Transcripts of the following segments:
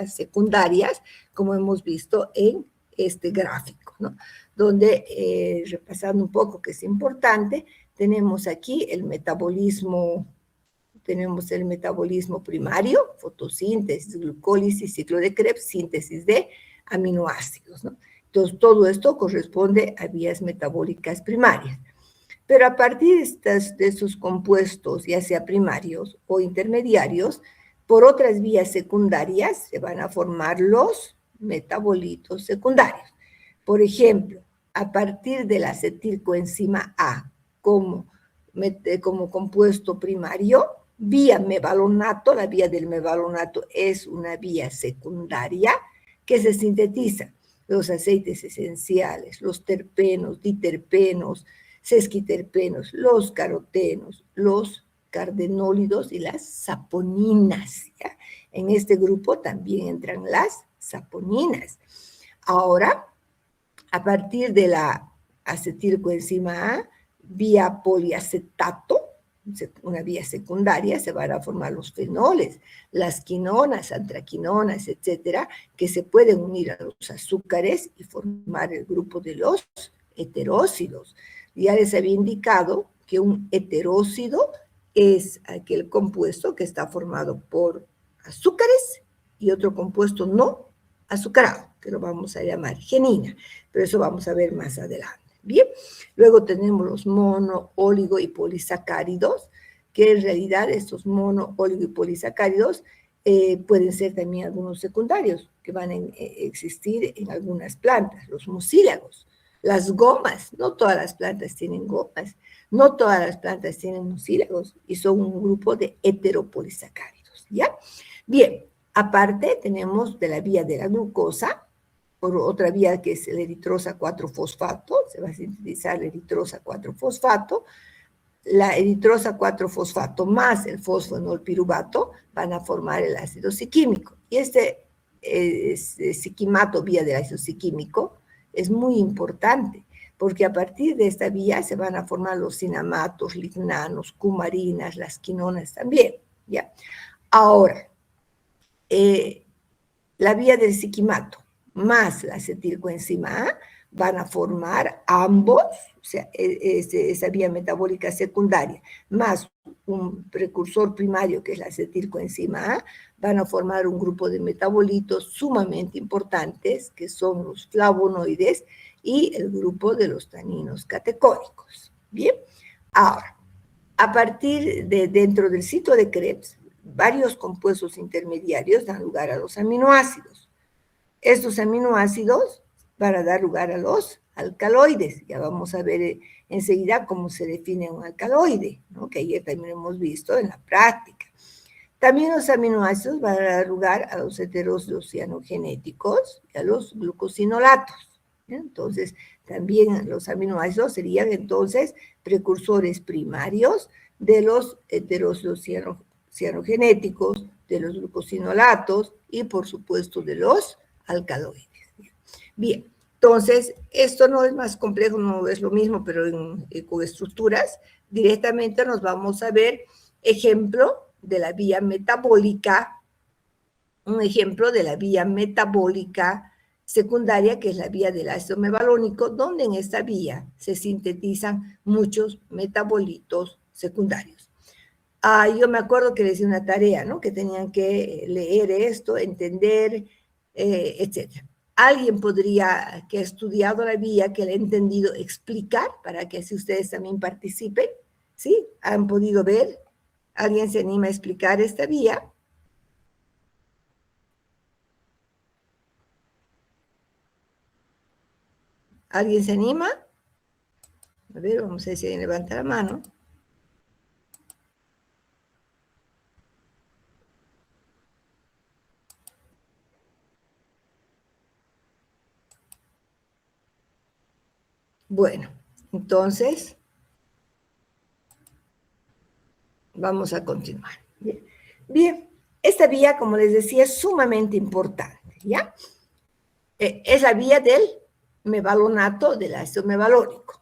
secundarias, como hemos visto en este gráfico, ¿no? Donde, repasando un poco que es importante, tenemos aquí el metabolismo primario, fotosíntesis, glucólisis, ciclo de Krebs, síntesis de aminoácidos, ¿no? Entonces, todo esto corresponde a vías metabólicas primarias. Pero a partir de estos compuestos, ya sea primarios o intermediarios, por otras vías secundarias se van a formar los metabolitos secundarios. Por ejemplo, a partir de la acetilcoenzima A como compuesto primario, vía mevalonato, la vía del mevalonato es una vía secundaria que se sintetiza los aceites esenciales, los terpenos, diterpenos, sesquiterpenos, los carotenos, los cardenólidos y las saponinas, ¿ya? En este grupo también entran las saponinas. Ahora, a partir de la acetilcoenzima A, vía poliacetato, una vía secundaria, se van a formar los fenoles, las quinonas, antraquinonas, etcétera, que se pueden unir a los azúcares y formar el grupo de los heterócidos. Ya les había indicado que un heterócido es aquel compuesto que está formado por azúcares y otro compuesto no azucarado, que lo vamos a llamar genina, pero eso vamos a ver más adelante. Bien, luego tenemos los mono, óligo y polisacáridos, que en realidad estos mono, óligo y polisacáridos pueden ser también algunos secundarios que van a existir en algunas plantas, los mucílagos, las gomas. No todas las plantas tienen gomas, no todas las plantas tienen mucílagos y son un grupo de heteropolisacáridos, ¿ya? Bien, aparte tenemos de la vía de la glucosa, por otra vía que es el eritrosa 4-fosfato, se va a sintetizar la eritrosa 4-fosfato, la eritrosa 4-fosfato más el fosfonolpiruvato van a formar el ácido siquímico. Y este siquimato, vía del ácido siquímico, es muy importante, porque a partir de esta vía se van a formar los cinamatos, lignanos, cumarinas, las quinonas también, ¿ya? Ahora, la vía del siquimato más la acetilcoenzima A van a formar ambos, o sea, esa vía metabólica secundaria, más un precursor primario que es la acetilcoenzima A, van a formar un grupo de metabolitos sumamente importantes, que son los flavonoides y el grupo de los taninos catecónicos. Bien, ahora, a partir de dentro del ciclo de Krebs, varios compuestos intermediarios dan lugar a los aminoácidos. Estos aminoácidos van a dar lugar a los alcaloides. Ya vamos a ver enseguida cómo se define un alcaloide, ¿no? Que ayer también hemos visto en la práctica. También los aminoácidos van a dar lugar a los heterócidos cianogenéticos y a los glucosinolatos, ¿sí? Entonces, también los aminoácidos serían entonces precursores primarios de los heterócidos cianogenéticos, de los glucosinolatos y, por supuesto, de los alcaloides. Bien, entonces, esto no es más complejo, no es lo mismo, pero con estructuras, directamente nos vamos a ver ejemplo de la vía metabólica, un ejemplo de la vía metabólica secundaria, que es la vía del ácido mevalónico, donde en esta vía se sintetizan muchos metabolitos secundarios. Yo me acuerdo que les di una tarea, ¿no? Que tenían que leer esto, entender, etc. Alguien podría, que ha estudiado la vía, que la ha entendido, explicar para que así ustedes también participen, ¿sí? ¿Han podido ver? ¿Alguien se anima a explicar esta vía? ¿Alguien se anima? A ver, vamos a ver si alguien levanta la mano. Bueno, entonces, vamos a continuar. Bien. Bien, esta vía, como les decía, es sumamente importante, ¿ya? Es la vía del mevalonato, del ácido mevalónico.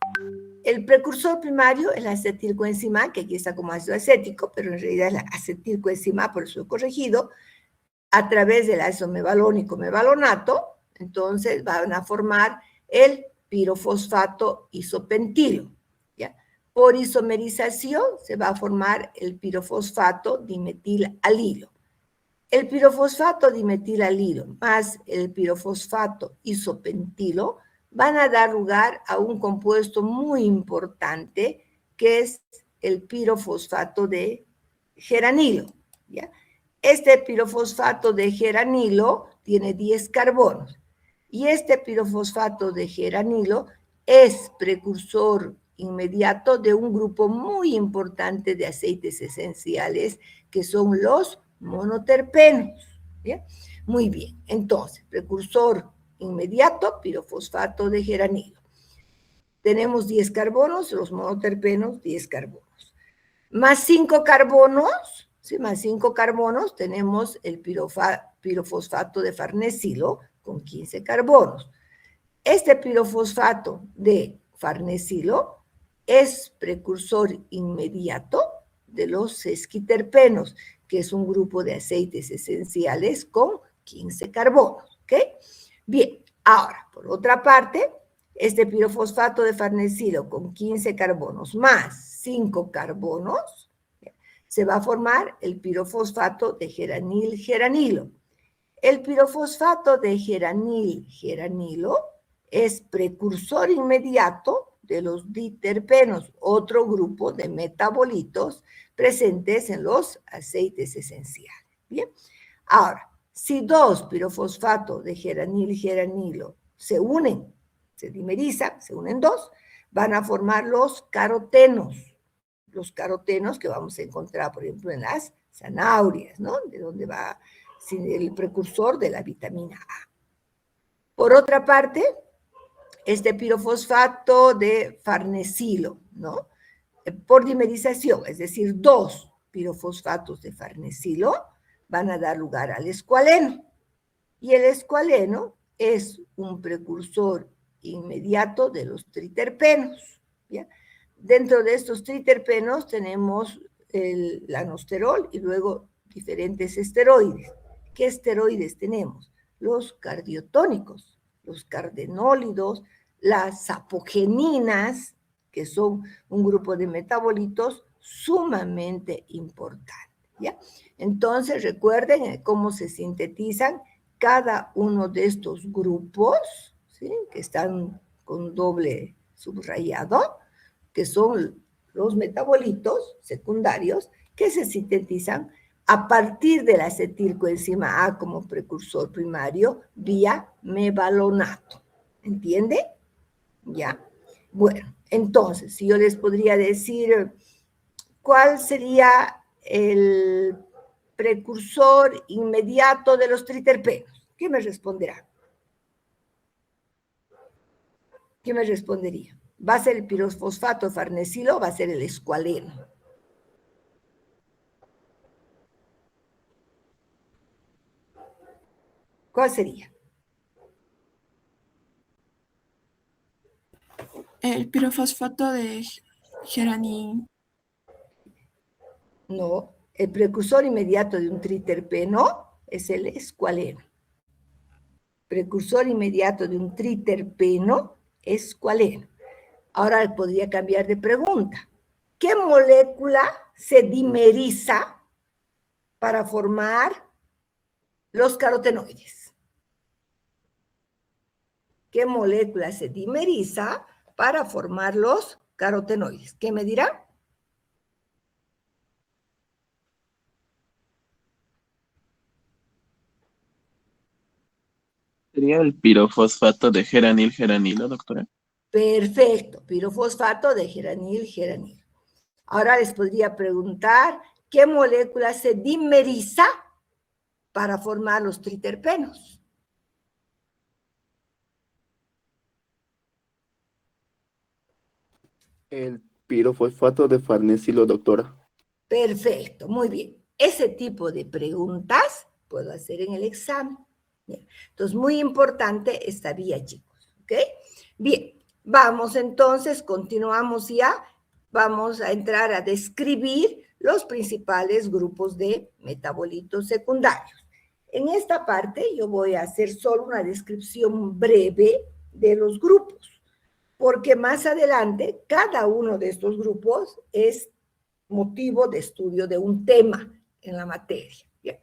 El precursor primario es la acetilcoenzima, que aquí está como ácido acético, pero en realidad es la acetilcoenzima, por eso he corregido. a través del ácido mevalónico mevalonato, entonces van a formar el pirofosfato isopentilo. ¿Ya? Por isomerización se va a formar el pirofosfato dimetilalilo. El pirofosfato dimetilalilo más el pirofosfato isopentilo van a dar lugar a un compuesto muy importante que es el pirofosfato de geranilo. ¿Ya? Este pirofosfato de geranilo tiene 10 carbonos y este pirofosfato de geranilo es precursor inmediato de un grupo muy importante de aceites esenciales que son los monoterpenos. ¿Bien? Muy bien, entonces, precursor inmediato, pirofosfato de geranilo. Tenemos 10 carbonos, los monoterpenos, 10 carbonos. Más 5 carbonos, ¿sí? Más 5 carbonos, tenemos el pirofosfato de farnesilo con 15 carbonos. Este pirofosfato de farnesilo es precursor inmediato de los sesquiterpenos, que es un grupo de aceites esenciales con 15 carbonos, ¿ok? Bien, ahora, por otra parte, este pirofosfato de farnesilo con 15 carbonos más 5 carbonos, se va a formar el pirofosfato de geranil-geranilo. El pirofosfato de geranil-geranilo es precursor inmediato de los diterpenos, otro grupo de metabolitos presentes en los aceites esenciales. Bien, ahora, si dos pirofosfatos de geranil-geranilo se unen, se dimerizan, se unen dos, van a formar los carotenos que vamos a encontrar, por ejemplo, en las zanahorias, ¿no? De donde va el precursor de la vitamina A. Por otra parte, este pirofosfato de farnesilo, ¿no? Por dimerización, es decir, dos pirofosfatos de farnesilo van a dar lugar al escualeno. Y el escualeno es un precursor inmediato de los triterpenos. ¿Ya? Dentro de estos triterpenos tenemos el lanosterol y luego diferentes esteroides. ¿Qué esteroides tenemos? Los cardiotónicos, los cardenólidos, las apogeninas, que son un grupo de metabolitos sumamente importante. ¿Ya? Entonces, recuerden cómo se sintetizan cada uno de estos grupos, ¿sí? Que están con doble subrayado, que son los metabolitos secundarios que se sintetizan a partir de la acetilcoenzima A como precursor primario vía mevalonato. ¿Entiende? ¿Ya? Bueno, entonces, si yo les podría decir cuál sería el precursor inmediato de los triterpenos, ¿qué me responderá? ¿Qué me respondería? ¿Va a ser el pirofosfato farnesilo o va a ser el escualeno? ¿Cuál sería? El pirofosfato de geranil. No, el precursor inmediato de un triterpeno es el escualeno. Precursor inmediato de un triterpeno es escualeno. Ahora podría cambiar de pregunta. ¿Qué molécula se dimeriza para formar los carotenoides? ¿Qué molécula se dimeriza para formar los carotenoides? ¿Qué me dirá? ¿Sería el pirofosfato de geranil-geranilo, doctora? Perfecto, pirofosfato de geranil-geranilo. Ahora les podría preguntar, ¿qué molécula se dimeriza para formar los triterpenos? El pirofosfato de farnesilo, doctora. Perfecto, muy bien. Ese tipo de preguntas puedo hacer en el examen. Bien. Entonces, muy importante esta vía, chicos. ¿Ok? Bien, vamos entonces, continuamos ya. Vamos a entrar a describir los principales grupos de metabolitos secundarios. En esta parte yo voy a hacer solo una descripción breve de los grupos, porque más adelante cada uno de estos grupos es motivo de estudio de un tema en la materia. Bien.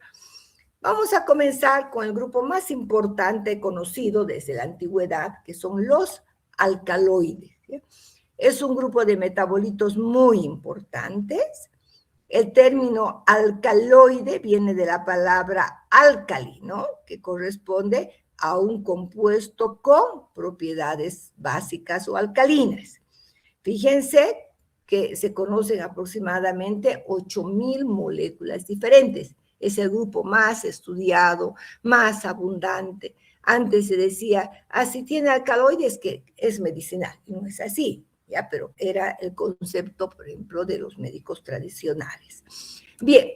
Vamos a comenzar con el grupo más importante conocido desde la antigüedad, que son los alcaloides. ¿Sí? Es un grupo de metabolitos muy importantes. El término alcaloide viene de la palabra álcali, ¿no? Que corresponde a un compuesto con propiedades básicas o alcalinas. Fíjense que se conocen aproximadamente 8.000 moléculas diferentes. Es el grupo más estudiado, más abundante. Antes se decía, si tiene alcaloides, que es medicinal. Y no es así, ¿ya? Pero era el concepto, por ejemplo, de los médicos tradicionales. Bien,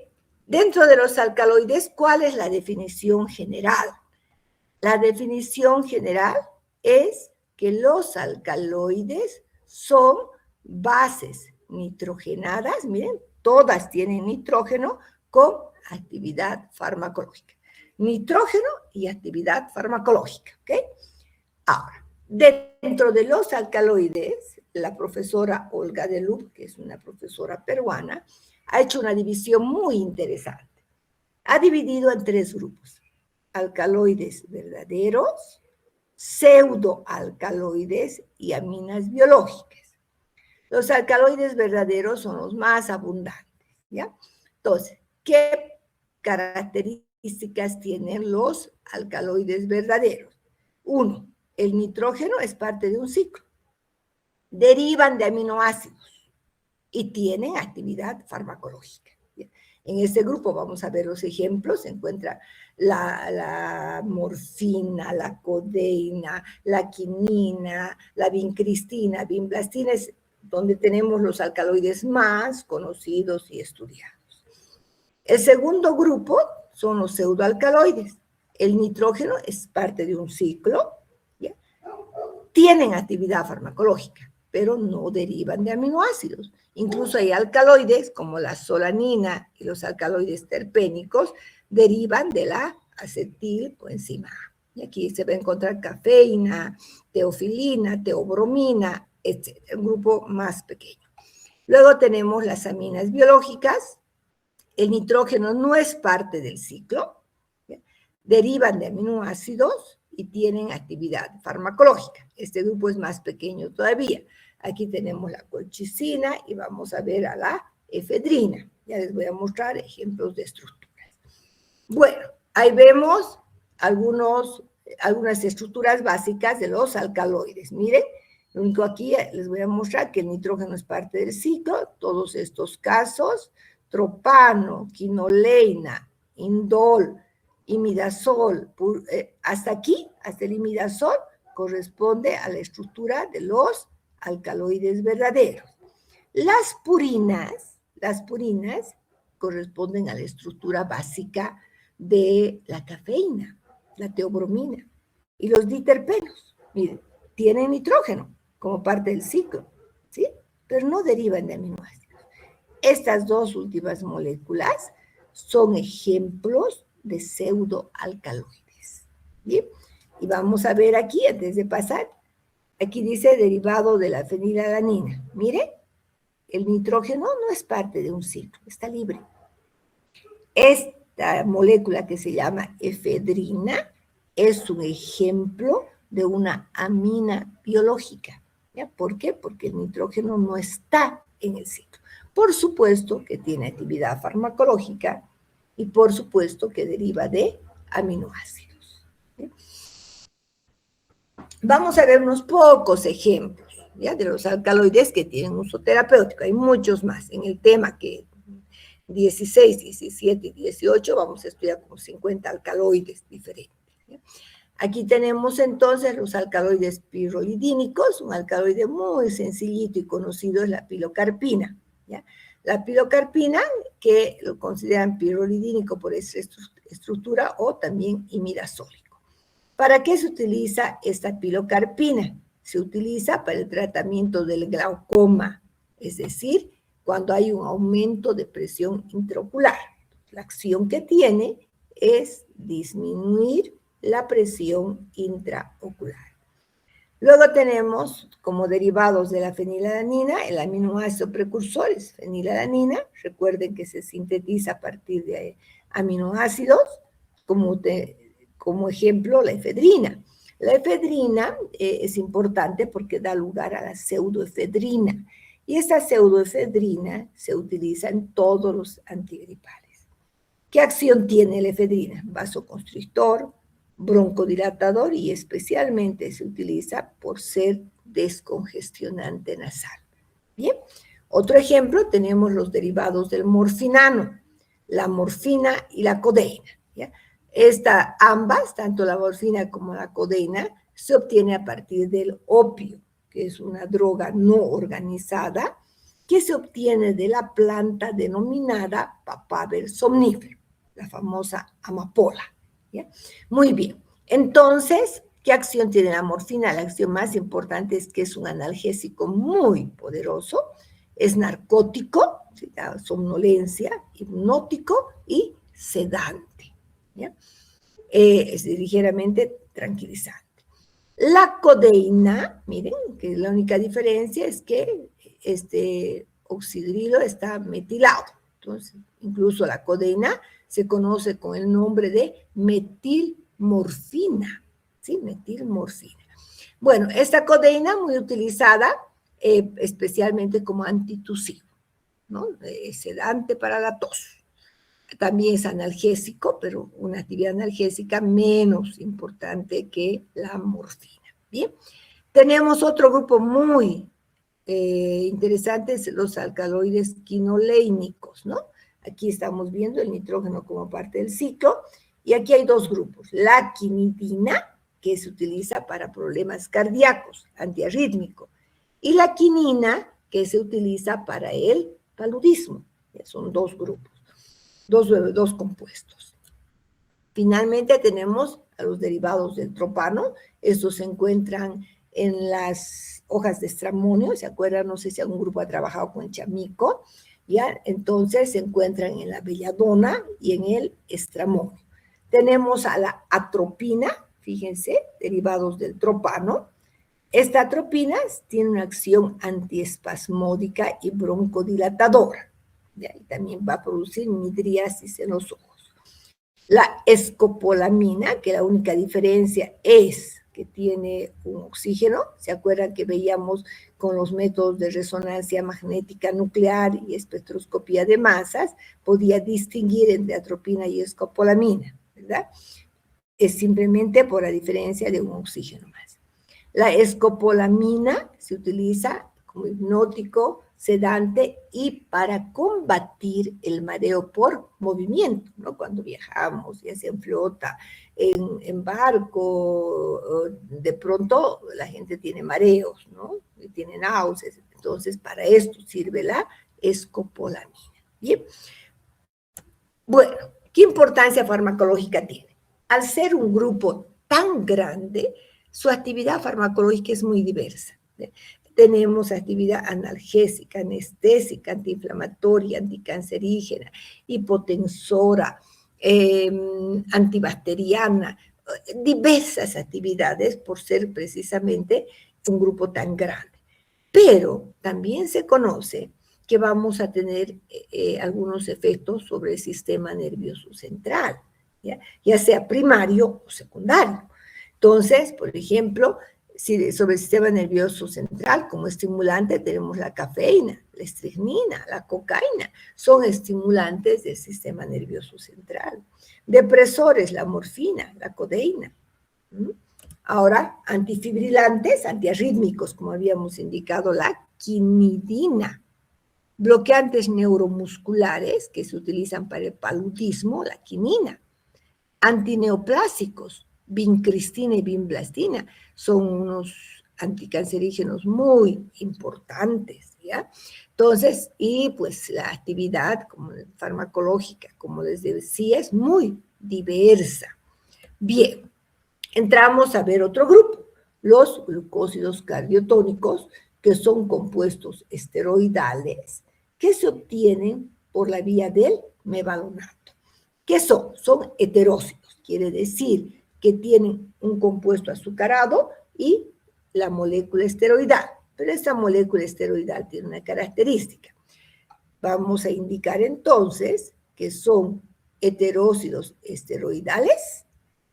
dentro de los alcaloides, ¿cuál es la definición general? La definición general es que los alcaloides son bases nitrogenadas, miren, todas tienen nitrógeno con actividad farmacológica. Nitrógeno y actividad farmacológica, ¿ok? Ahora, dentro de los alcaloides, la profesora Olga de Lub, que es una profesora peruana, ha hecho una división muy interesante. Ha dividido en 3 grupos: alcaloides verdaderos, pseudoalcaloides y aminas biológicas. Los alcaloides verdaderos son los más abundantes, ¿ya? Entonces, ¿qué características tienen los alcaloides verdaderos? 1, el nitrógeno es parte de un ciclo. Derivan de aminoácidos y tienen actividad farmacológica. ¿Ya? En este grupo vamos a ver los ejemplos. Se encuentra la morfina, la codeína, la quinina, la vincristina, vimblastina, es donde tenemos los alcaloides más conocidos y estudiados. El segundo grupo son los pseudoalcaloides. El nitrógeno es parte de un ciclo, ¿ya? Tienen actividad farmacológica, pero no derivan de aminoácidos. Incluso hay alcaloides como la solanina y los alcaloides terpénicos derivan de la acetilcoenzima A. Y aquí se va a encontrar cafeína, teofilina, teobromina, etc. Un grupo más pequeño. Luego tenemos las aminas biológicas. El nitrógeno no es parte del ciclo, ¿ya? Derivan de aminoácidos y tienen actividad farmacológica. Este grupo es más pequeño todavía. Aquí tenemos la colchicina y vamos a ver a la efedrina. Ya les voy a mostrar ejemplos de estructuras. Bueno, ahí vemos algunas estructuras básicas de los alcaloides. Miren, lo único aquí les voy a mostrar que el nitrógeno es parte del ciclo. Todos estos casos, tropano, quinoleina, indol, imidazol, hasta aquí, hasta el imidazol, corresponde a la estructura de los alcaloides verdaderos. Las purinas corresponden a la estructura básica de la cafeína, la teobromina. Y los diterpenos, miren, tienen nitrógeno como parte del ciclo, ¿sí? Pero no derivan de aminoácidos. Estas 2 últimas moléculas son ejemplos de pseudoalcaloides. ¿Bien? Y vamos a ver aquí, antes de pasar, aquí dice derivado de la fenilalanina. Mire, el nitrógeno no es parte de un ciclo, está libre. Esta molécula que se llama efedrina es un ejemplo de una amina biológica. ¿Ya? ¿Por qué? Porque el nitrógeno no está en el ciclo. Por supuesto que tiene actividad farmacológica y por supuesto que deriva de aminoácidos. ¿Sí? Vamos a ver unos pocos ejemplos, ¿ya? De los alcaloides que tienen uso terapéutico. Hay muchos más. En el tema que 16, 17 y 18 vamos a estudiar como 50 alcaloides diferentes. ¿Ya? Aquí tenemos entonces los alcaloides pirrolidínicos. Un alcaloide muy sencillito y conocido es la pilocarpina. ¿Ya? La pilocarpina, que lo consideran pirrolidínico por esa estructura, o también imidazólico. ¿Para qué se utiliza esta pilocarpina? Se utiliza para el tratamiento del glaucoma, es decir, cuando hay un aumento de presión intraocular. La acción que tiene es disminuir la presión intraocular. Luego tenemos como derivados de la fenilalanina el aminoácido precursores, fenilalanina, recuerden que se sintetiza a partir de aminoácidos, como ejemplo la efedrina. La efedrina es importante porque da lugar a la pseudoefedrina, y esta pseudoefedrina se utiliza en todos los antigripales. ¿Qué acción tiene la efedrina? Vasoconstrictor, broncodilatador y especialmente se utiliza por ser descongestionante nasal. Bien, otro ejemplo tenemos los derivados del morfinano, la morfina y la codeína. ¿Ya? Ambas, tanto la morfina como la codeína, se obtiene a partir del opio, que es una droga no organizada, que se obtiene de la planta denominada papaver somnífero, la famosa amapola. ¿Ya? Muy bien. Entonces, ¿qué acción tiene la morfina? La acción más importante es que es un analgésico muy poderoso, es narcótico, ¿sí? Da somnolencia, hipnótico y sedante. ¿Ya? Es ligeramente tranquilizante. La codeína, miren, que la única diferencia es que este oxidrilo está metilado. Entonces, incluso la codeína se conoce con el nombre de metilmorfina, ¿sí? Metilmorfina. Bueno, esta codeína muy utilizada especialmente como antitusivo, ¿no? Sedante para la tos. También es analgésico, pero una actividad analgésica menos importante que la morfina. Bien, tenemos otro grupo muy interesante, los alcaloides quinolénicos, ¿no? Aquí estamos viendo el nitrógeno como parte del ciclo, y aquí hay dos grupos, la quinidina, que se utiliza para problemas cardíacos, antiarrítmico, y la quinina, que se utiliza para el paludismo. Son dos grupos. Dos compuestos. Finalmente tenemos a los derivados del tropano. Estos se encuentran en las hojas de estramonio. ¿Se acuerdan? No sé si algún grupo ha trabajado con chamico. ¿Ya? Entonces se encuentran en la belladona y en el estramonio. Tenemos a la atropina, fíjense, derivados del tropano. Esta atropina tiene una acción antiespasmódica y broncodilatadora. Y también va a producir midriasis en los ojos. La escopolamina, que la única diferencia es que tiene un oxígeno, ¿se acuerdan que veíamos con los métodos de resonancia magnética nuclear y espectroscopía de masas, podía distinguir entre atropina y escopolamina, ¿verdad? Es simplemente por la diferencia de un oxígeno más. La escopolamina se utiliza como hipnótico, sedante y para combatir el mareo por movimiento, ¿no? Cuando viajamos, ya sea en flota, en barco, de pronto la gente tiene mareos, ¿no? Y tiene náuseas. Entonces, para esto sirve la escopolamina. Bien. Bueno, ¿qué importancia farmacológica tiene? Al ser un grupo tan grande, su actividad farmacológica es muy diversa. Tenemos actividad analgésica, anestésica, antiinflamatoria, anticancerígena, hipotensora, antibacteriana, diversas actividades por ser precisamente un grupo tan grande. Pero también se conoce que vamos a tener algunos efectos sobre el sistema nervioso central, ya sea primario o secundario. Entonces, por ejemplo, sobre el sistema nervioso central, como estimulante tenemos la cafeína, la estricnina, la cocaína, son estimulantes del sistema nervioso central. Depresores, la morfina, la codeína. Ahora, antifibrilantes, antiarrítmicos, como habíamos indicado, la quinidina. Bloqueantes neuromusculares, que se utilizan para el paludismo, la quinina. Antineoplásicos, vincristina y vinblastina, son unos anticancerígenos muy importantes, ¿ya? Entonces, y pues la actividad como farmacológica, como les decía, es muy diversa. Bien, entramos a ver otro grupo, los glucósidos cardiotónicos, que son compuestos esteroidales que se obtienen por la vía del mevalonato. ¿Qué son? Son heterócidos, quiere decir que tienen un compuesto azucarado y la molécula esteroidal. Pero esta molécula esteroidal tiene una característica. Vamos a indicar entonces que son heterócidos esteroidales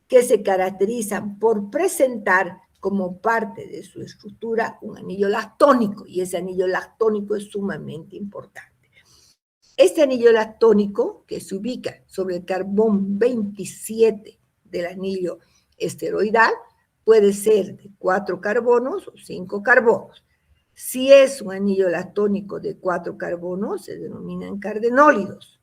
que se caracterizan por presentar como parte de su estructura un anillo lactónico, y ese anillo lactónico es sumamente importante. Este anillo lactónico, que se ubica sobre el carbón 27 del anillo esteroidal, puede ser de 4 carbonos o 5 carbonos. Si es un anillo lactónico de 4 carbonos, se denominan cardenólidos.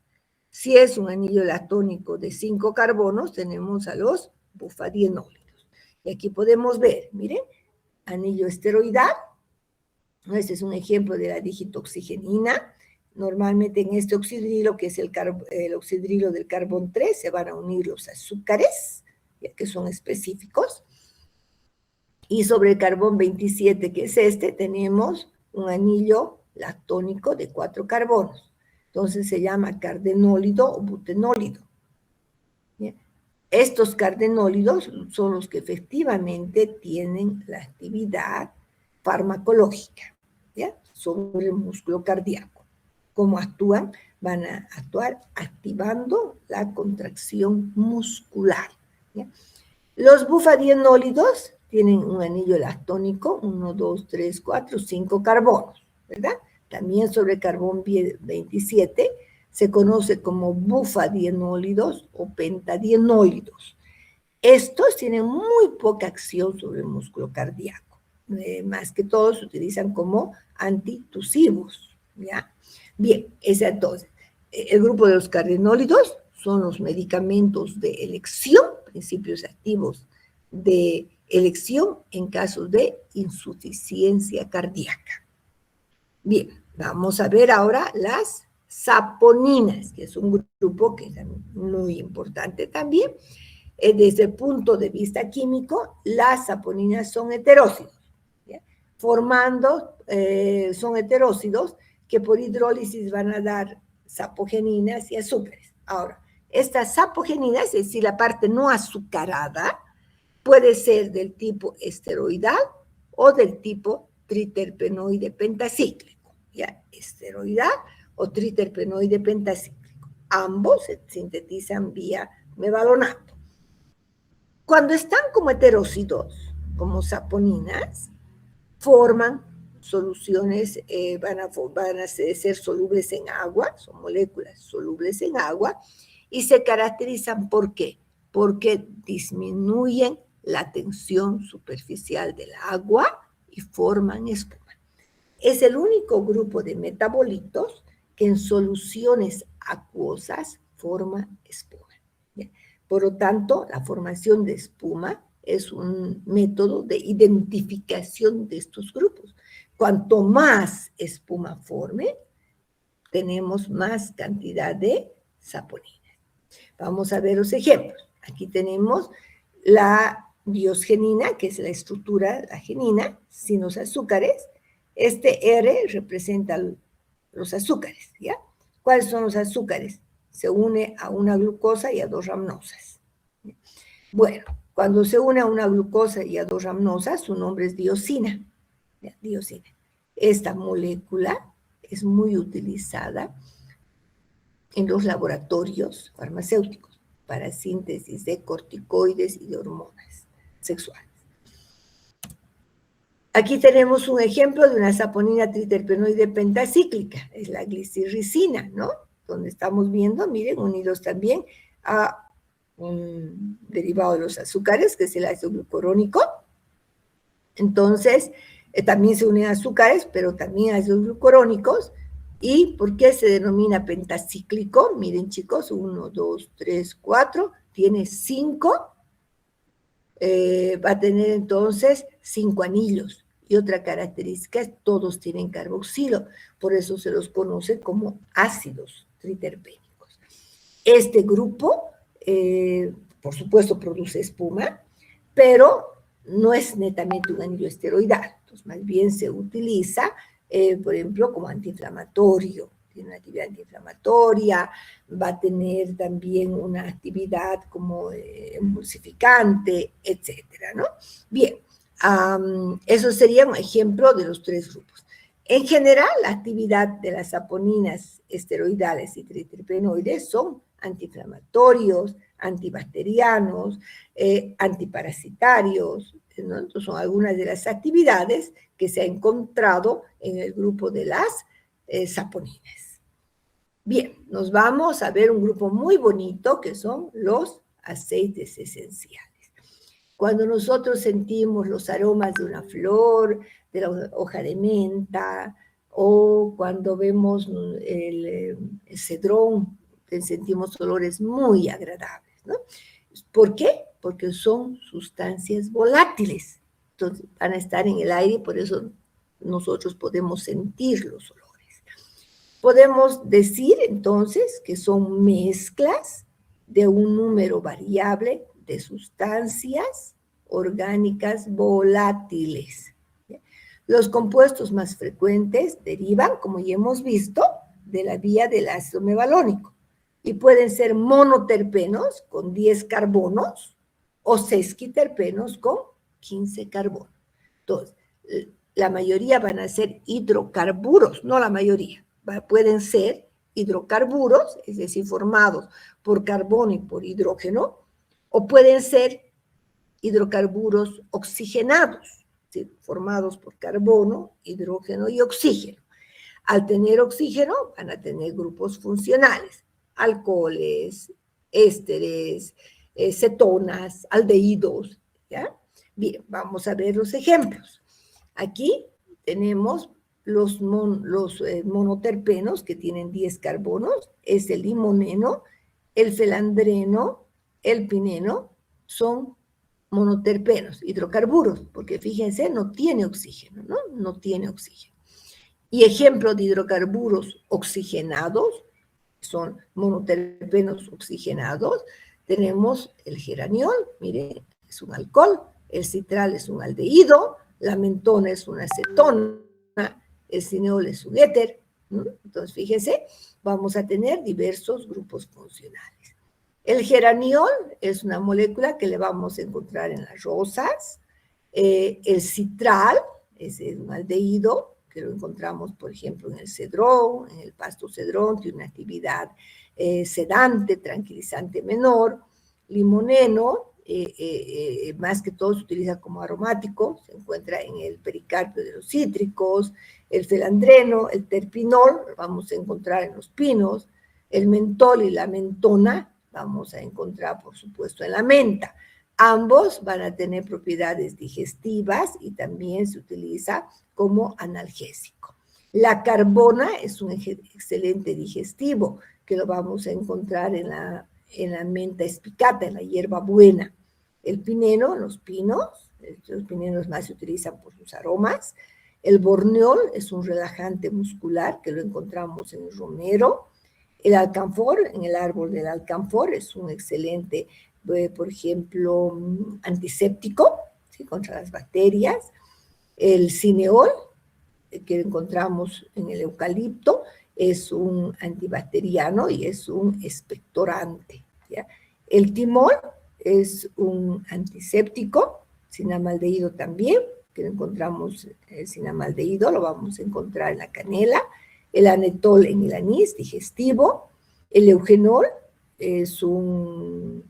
Si es un anillo lactónico de 5 carbonos, tenemos a los bufadienólidos. Y aquí podemos ver, miren, anillo esteroidal. Este es un ejemplo de la digitoxigenina. Normalmente en este oxidrilo, que es el oxidrilo del carbón 3, se van a unir los azúcares, ya que son específicos. Y sobre el carbón 27, que es este, tenemos un anillo lactónico de 4 carbonos. Entonces se llama cardenólido o butenólido. ¿Bien? Estos cardenólidos son los que efectivamente tienen la actividad farmacológica, ¿ya? Sobre el músculo cardíaco. ¿Cómo actúan? Van a actuar activando la contracción muscular, ¿ya? Los bufadienólidos tienen un anillo lactónico, 1, 2, 3, 4, 5 carbonos, ¿verdad? También sobre el carbón 27 se conoce como bufadienólidos o pentadienólidos. Estos tienen muy poca acción sobre el músculo cardíaco. Más que todo se utilizan como antitusivos, ¿ya? Bien, ese entonces. El grupo de los cardenólidos son los medicamentos de elección, principios activos de elección en casos de insuficiencia cardíaca. Bien, vamos a ver ahora las saponinas, que es un grupo que es muy importante también. Desde el punto de vista químico, las saponinas son heterócidos, ¿ya? Son heterócidos que por hidrólisis van a dar sapogeninas y azúcares. Ahora, estas sapogeninas, es decir, la parte no azucarada, puede ser del tipo esteroidal o del tipo triterpenoide pentacíclico, ¿ya? Esteroidal o triterpenoide pentacíclico. Ambos se sintetizan vía mevalonato. Cuando están como heterócidos, como saponinas, forman soluciones, van a ser solubles en agua, son moléculas solubles en agua, y se caracterizan ¿por qué? Porque disminuyen la tensión superficial del agua y forman espuma. Es el único grupo de metabolitos que en soluciones acuosas forma espuma. ¿Bien? Por lo tanto, la formación de espuma es un método de identificación de estos grupos. Cuanto más espuma forme, tenemos más cantidad de saponinas. Vamos a ver los ejemplos. Aquí tenemos la biosgenina, que es la estructura, la genina, sin los azúcares. Este R representa los azúcares, ¿ya? ¿Cuáles son los azúcares? Se une a una glucosa y a 2 ramnosas. Bueno, cuando se une a una glucosa y a 2 ramnosas, su nombre es diosina. ¿Ya? Diosina. Esta molécula es muy utilizada en los laboratorios farmacéuticos para síntesis de corticoides y de hormonas sexuales. Aquí tenemos un ejemplo de una saponina triterpenoide pentacíclica, es la glicirricina, ¿no? Donde estamos viendo, miren, unidos también a un derivado de los azúcares, que es el ácido glucurónico. Entonces, también se unen azúcares, pero también ácidos glucurónicos. ¿Y por qué se denomina pentacíclico? Miren, chicos, 1, 2, 3, 4, tiene 5, va a tener entonces 5 anillos. Y otra característica es todos tienen carboxilo, por eso se los conoce como ácidos triterpénicos. Este grupo, por supuesto, produce espuma, pero no es netamente un anillo esteroidal, entonces más bien se utiliza, por ejemplo, como antiinflamatorio, tiene una actividad antiinflamatoria, va a tener también una actividad como emulsificante, etcétera, ¿no? Bien, eso sería un ejemplo de los tres grupos. En general, la actividad de las saponinas esteroidales y triterpenoides son antiinflamatorios, antibacterianos, antiparasitarios, ¿no? Entonces son algunas de las actividades que se ha encontrado en el grupo de las saponinas. Bien, nos vamos a ver un grupo muy bonito que son los aceites esenciales. Cuando nosotros sentimos los aromas de una flor, de la hoja de menta, o cuando vemos el cedrón, sentimos olores muy agradables, ¿no? ¿Por qué? Porque son sustancias volátiles. Entonces van a estar en el aire y por eso nosotros podemos sentir los olores. Podemos decir entonces que son mezclas de un número variable de sustancias orgánicas volátiles. Los compuestos más frecuentes derivan, como ya hemos visto, de la vía del ácido mevalónico y pueden ser monoterpenos con 10 carbonos o sesquiterpenos con 15 carbonos. Entonces, la mayoría van a ser hidrocarburos, no la mayoría, pueden ser hidrocarburos, es decir, formados por carbono y por hidrógeno, o pueden ser hidrocarburos oxigenados, ¿sí? Formados por carbono, hidrógeno y oxígeno. Al tener oxígeno van a tener grupos funcionales, alcoholes, ésteres, cetonas, aldehídos, ¿ya? Bien, vamos a ver los ejemplos. Aquí tenemos los monoterpenos que tienen 10 carbonos, es el limoneno, el felandreno, el pineno, son monoterpenos, hidrocarburos, porque fíjense, no tiene oxígeno, ¿no? No tiene oxígeno. Y ejemplos de hidrocarburos oxigenados, son monoterpenos oxigenados, tenemos el geraniol, mire, es un alcohol, el citral es un aldehído, la mentona es una acetona, el cineol es un éter, ¿no? Entonces, fíjense, vamos a tener diversos grupos funcionales. El geraniol es una molécula que le vamos a encontrar en las rosas. El citral es un aldehído que lo encontramos, por ejemplo, en el cedrón, en el pasto cedrón, tiene una actividad sedante, tranquilizante menor. Limoneno, más que todo se utiliza como aromático, se encuentra en el pericarpio de los cítricos. El felandreno, el terpinol, lo vamos a encontrar en los pinos. El mentol y la mentona vamos a encontrar, por supuesto, en la menta. Ambos van a tener propiedades digestivas y también se utiliza como analgésico. La carbona es un excelente digestivo que lo vamos a encontrar en la menta espicata, en la hierba buena. El pineno, los pinenos más se utilizan por sus aromas. El borneol es un relajante muscular que lo encontramos en el romero. El alcanfor, en el árbol del alcanfor, es un excelente, por ejemplo, antiséptico, ¿sí? Contra las bacterias. El cineol, que encontramos en el eucalipto, es un antibacteriano y es un expectorante, ¿ya? El timol es un antiséptico, cinamaldehído también, que encontramos el cinamaldehído, lo vamos a encontrar en la canela. El anetol en el anís digestivo. El eugenol es un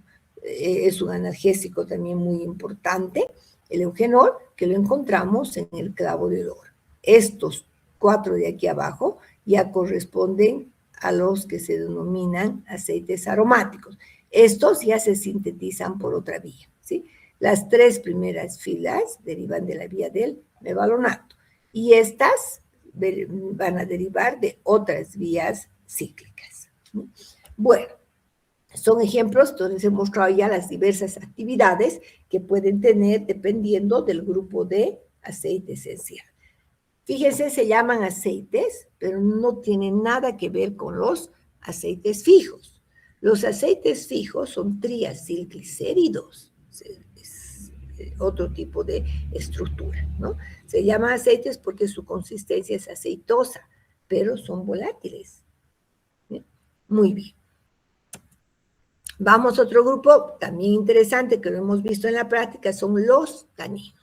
analgésico también muy importante. El eugenol, que lo encontramos en el clavo de olor. Estos 4 de aquí abajo ya corresponden a los que se denominan aceites aromáticos. Estos ya se sintetizan por otra vía, ¿sí? Las 3 primeras filas derivan de la vía del mevalonato y estas van a derivar de otras vías cíclicas. Bueno, son ejemplos, entonces he mostrado ya las diversas actividades que pueden tener dependiendo del grupo de aceite esencial. Fíjense, se llaman aceites, pero no tienen nada que ver con los aceites fijos. Los aceites fijos son triacilglicéridos, es otro tipo de estructura, ¿no? Se llaman aceites porque su consistencia es aceitosa, pero son volátiles. Muy bien. Vamos a otro grupo también interesante que lo hemos visto en la práctica, son los taninos.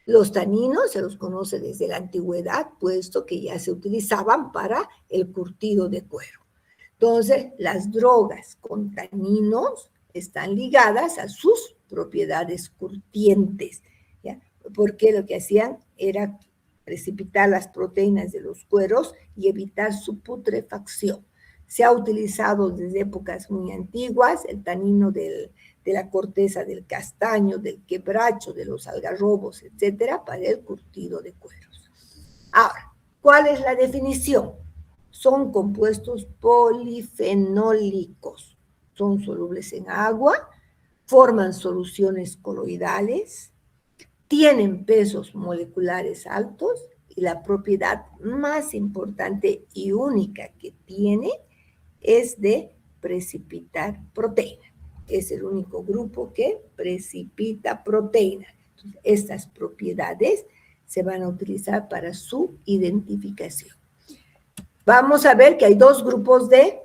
Los taninos se los conoce desde la antigüedad, puesto que ya se utilizaban para el curtido de cuero. Entonces, las drogas con taninos están ligadas a sus propiedades curtientes, ¿ya? Porque lo que hacían era precipitar las proteínas de los cueros y evitar su putrefacción. Se ha utilizado desde épocas muy antiguas el tanino de la corteza del castaño, del quebracho, de los algarrobos, etcétera, para el curtido de cueros. Ahora, ¿cuál es la definición? Son compuestos polifenólicos, son solubles en agua, forman soluciones coloidales, tienen pesos moleculares altos y la propiedad más importante y única que tiene es de precipitar proteína. Es el único grupo que precipita proteína. Entonces, estas propiedades se van a utilizar para su identificación. Vamos a ver que hay dos grupos de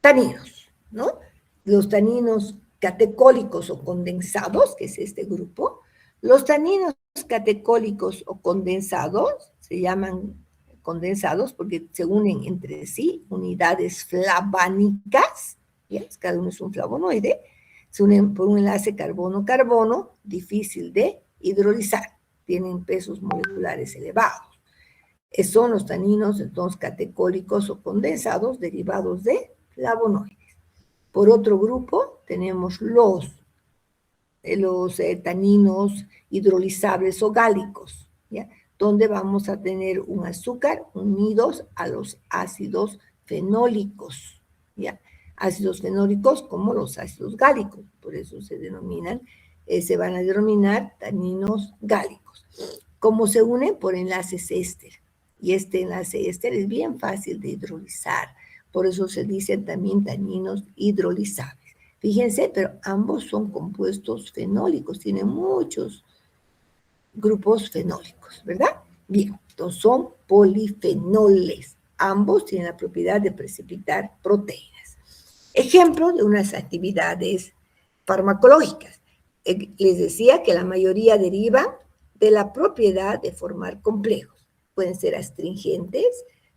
taninos, ¿no? Los taninos catecólicos o condensados, que es este grupo. Los taninos catecólicos o condensados se llaman condensados porque se unen entre sí unidades flavánicas, ¿ya? Cada uno es un flavonoide, se unen por un enlace carbono-carbono difícil de hidrolizar, tienen pesos moleculares elevados. Son los taninos entonces catecólicos o condensados derivados de flavonoides. Por otro grupo tenemos los taninos hidrolizables o gálicos, ¿ya? Donde vamos a tener un azúcar unidos a los ácidos fenólicos, ¿ya? Ácidos fenólicos como los ácidos gálicos, por eso se van a denominar taninos gálicos. ¿Cómo se unen? Por enlaces éster, y este enlace éster es bien fácil de hidrolizar, por eso se dicen también taninos hidrolizables. Fíjense, pero ambos son compuestos fenólicos, tienen muchos grupos fenólicos, ¿verdad? Bien, entonces son polifenoles. Ambos tienen la propiedad de precipitar proteínas. Ejemplo de unas actividades farmacológicas. Les decía que la mayoría deriva de la propiedad de formar complejos. Pueden ser astringentes,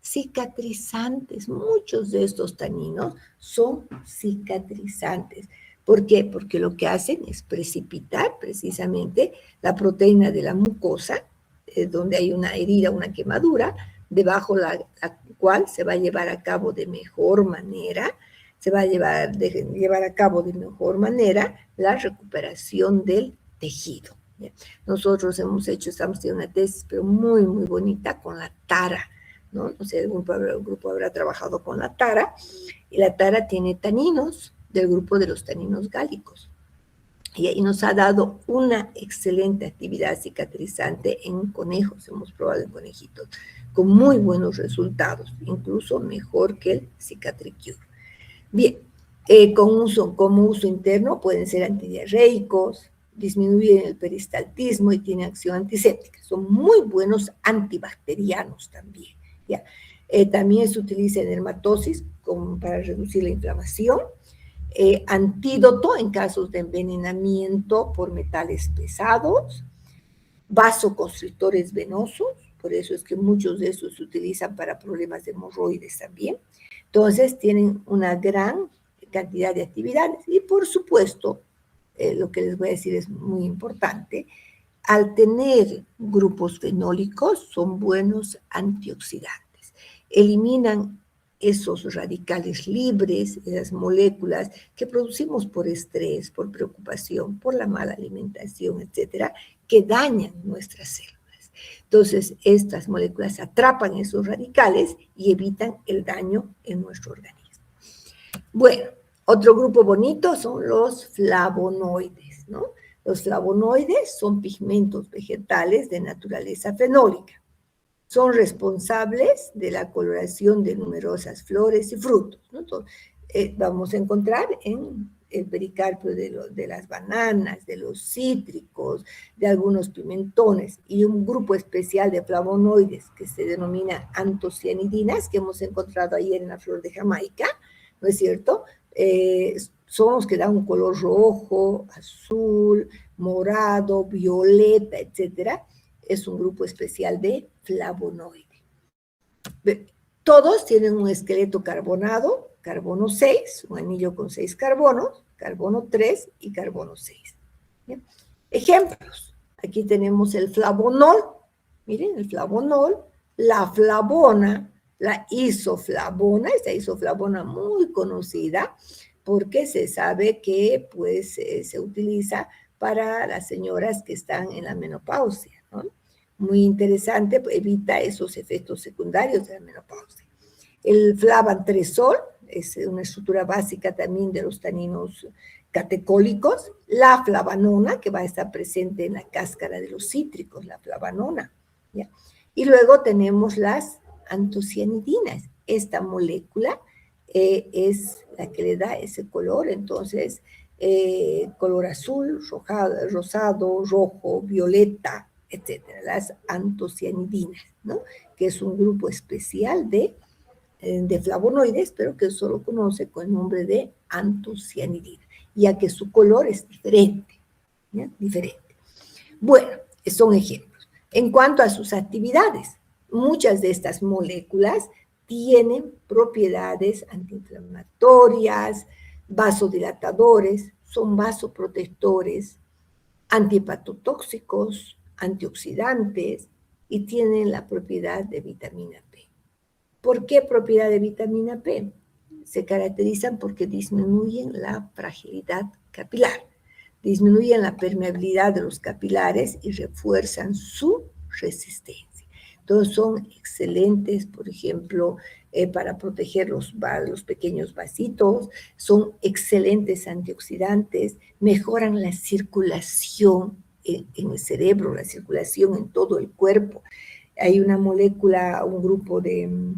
cicatrizantes. Muchos de estos taninos son cicatrizantes. ¿Por qué? Porque lo que hacen es precipitar precisamente la proteína de la mucosa, donde hay una herida, una quemadura, debajo la cual se va a llevar a cabo de mejor manera, la recuperación del tejido. ¿Ya? Nosotros estamos haciendo una tesis, pero muy, muy bonita con la tara, ¿no? No sé, el grupo habrá trabajado con la tara, y la tara tiene taninos del grupo de los taninos gálicos. Y ahí nos ha dado una excelente actividad cicatrizante en conejos, hemos probado en conejitos, con muy buenos resultados, incluso mejor que el Cicatricure. Bien, como uso interno pueden ser antidiarreicos, disminuyen el peristaltismo y tienen acción antiséptica. Son muy buenos antibacterianos también, ¿ya? También se utiliza en dermatosis para reducir la inflamación. Antídoto en casos de envenenamiento por metales pesados, vasoconstrictores venosos, por eso es que muchos de esos se utilizan para problemas de hemorroides también. Entonces tienen una gran cantidad de actividades y por supuesto, lo que les voy a decir es muy importante, al tener grupos fenólicos son buenos antioxidantes, eliminan esos radicales libres, esas moléculas que producimos por estrés, por preocupación, por la mala alimentación, etcétera, que dañan nuestras células. Entonces, estas moléculas atrapan esos radicales y evitan el daño en nuestro organismo. Bueno, otro grupo bonito son los flavonoides, ¿no? Los flavonoides son pigmentos vegetales de naturaleza fenólica. Son responsables de la coloración de numerosas flores y frutos, ¿no? Entonces, vamos a encontrar en el pericarpio de las bananas, de los cítricos, cítricos, de algunos pimentones, y un grupo especial de flavonoides que se denomina antocianidinas, que hemos encontrado ayer en la flor de Jamaica, ¿no es cierto? Son los que dan un color rojo, azul, morado, violeta, etcétera. Es un grupo especial de flavonoides. Todos tienen un esqueleto carbonado, carbono 6, un anillo con 6 carbonos, carbono 3 y carbono 6. ¿Bien? Ejemplos. Aquí tenemos el flavonol. Miren, el flavonol, la flavona, la isoflavona, esta isoflavona muy conocida, porque se sabe que pues, se utiliza para las señoras que están en la menopausia, ¿no? Muy interesante, evita esos efectos secundarios de la menopausia. El flavantresol es una estructura básica también de los taninos catecólicos. La flavanona, que va a estar presente en la cáscara de los cítricos, la flavanona, ¿ya? Y luego tenemos las antocianidinas. Esta molécula es la que le da ese color, entonces, color azul, rosado, rojo, violeta, etcétera, las antocianidinas, ¿no? Que es un grupo especial de flavonoides, pero que solo conoce con el nombre de antocianidina, ya que su color es diferente, ¿ya? Diferente. Bueno, son ejemplos. En cuanto a sus actividades, muchas de estas moléculas tienen propiedades antiinflamatorias, vasodilatadores, son vasoprotectores, antihepatotóxicos, antioxidantes y tienen la propiedad de vitamina P. ¿Por qué propiedad de vitamina P? Se caracterizan porque disminuyen la fragilidad capilar, disminuyen la permeabilidad de los capilares y refuerzan su resistencia. Entonces son excelentes, por ejemplo, para proteger los pequeños vasitos, son excelentes antioxidantes, mejoran la circulación en el cerebro, la circulación en todo el cuerpo. Hay una molécula, un grupo de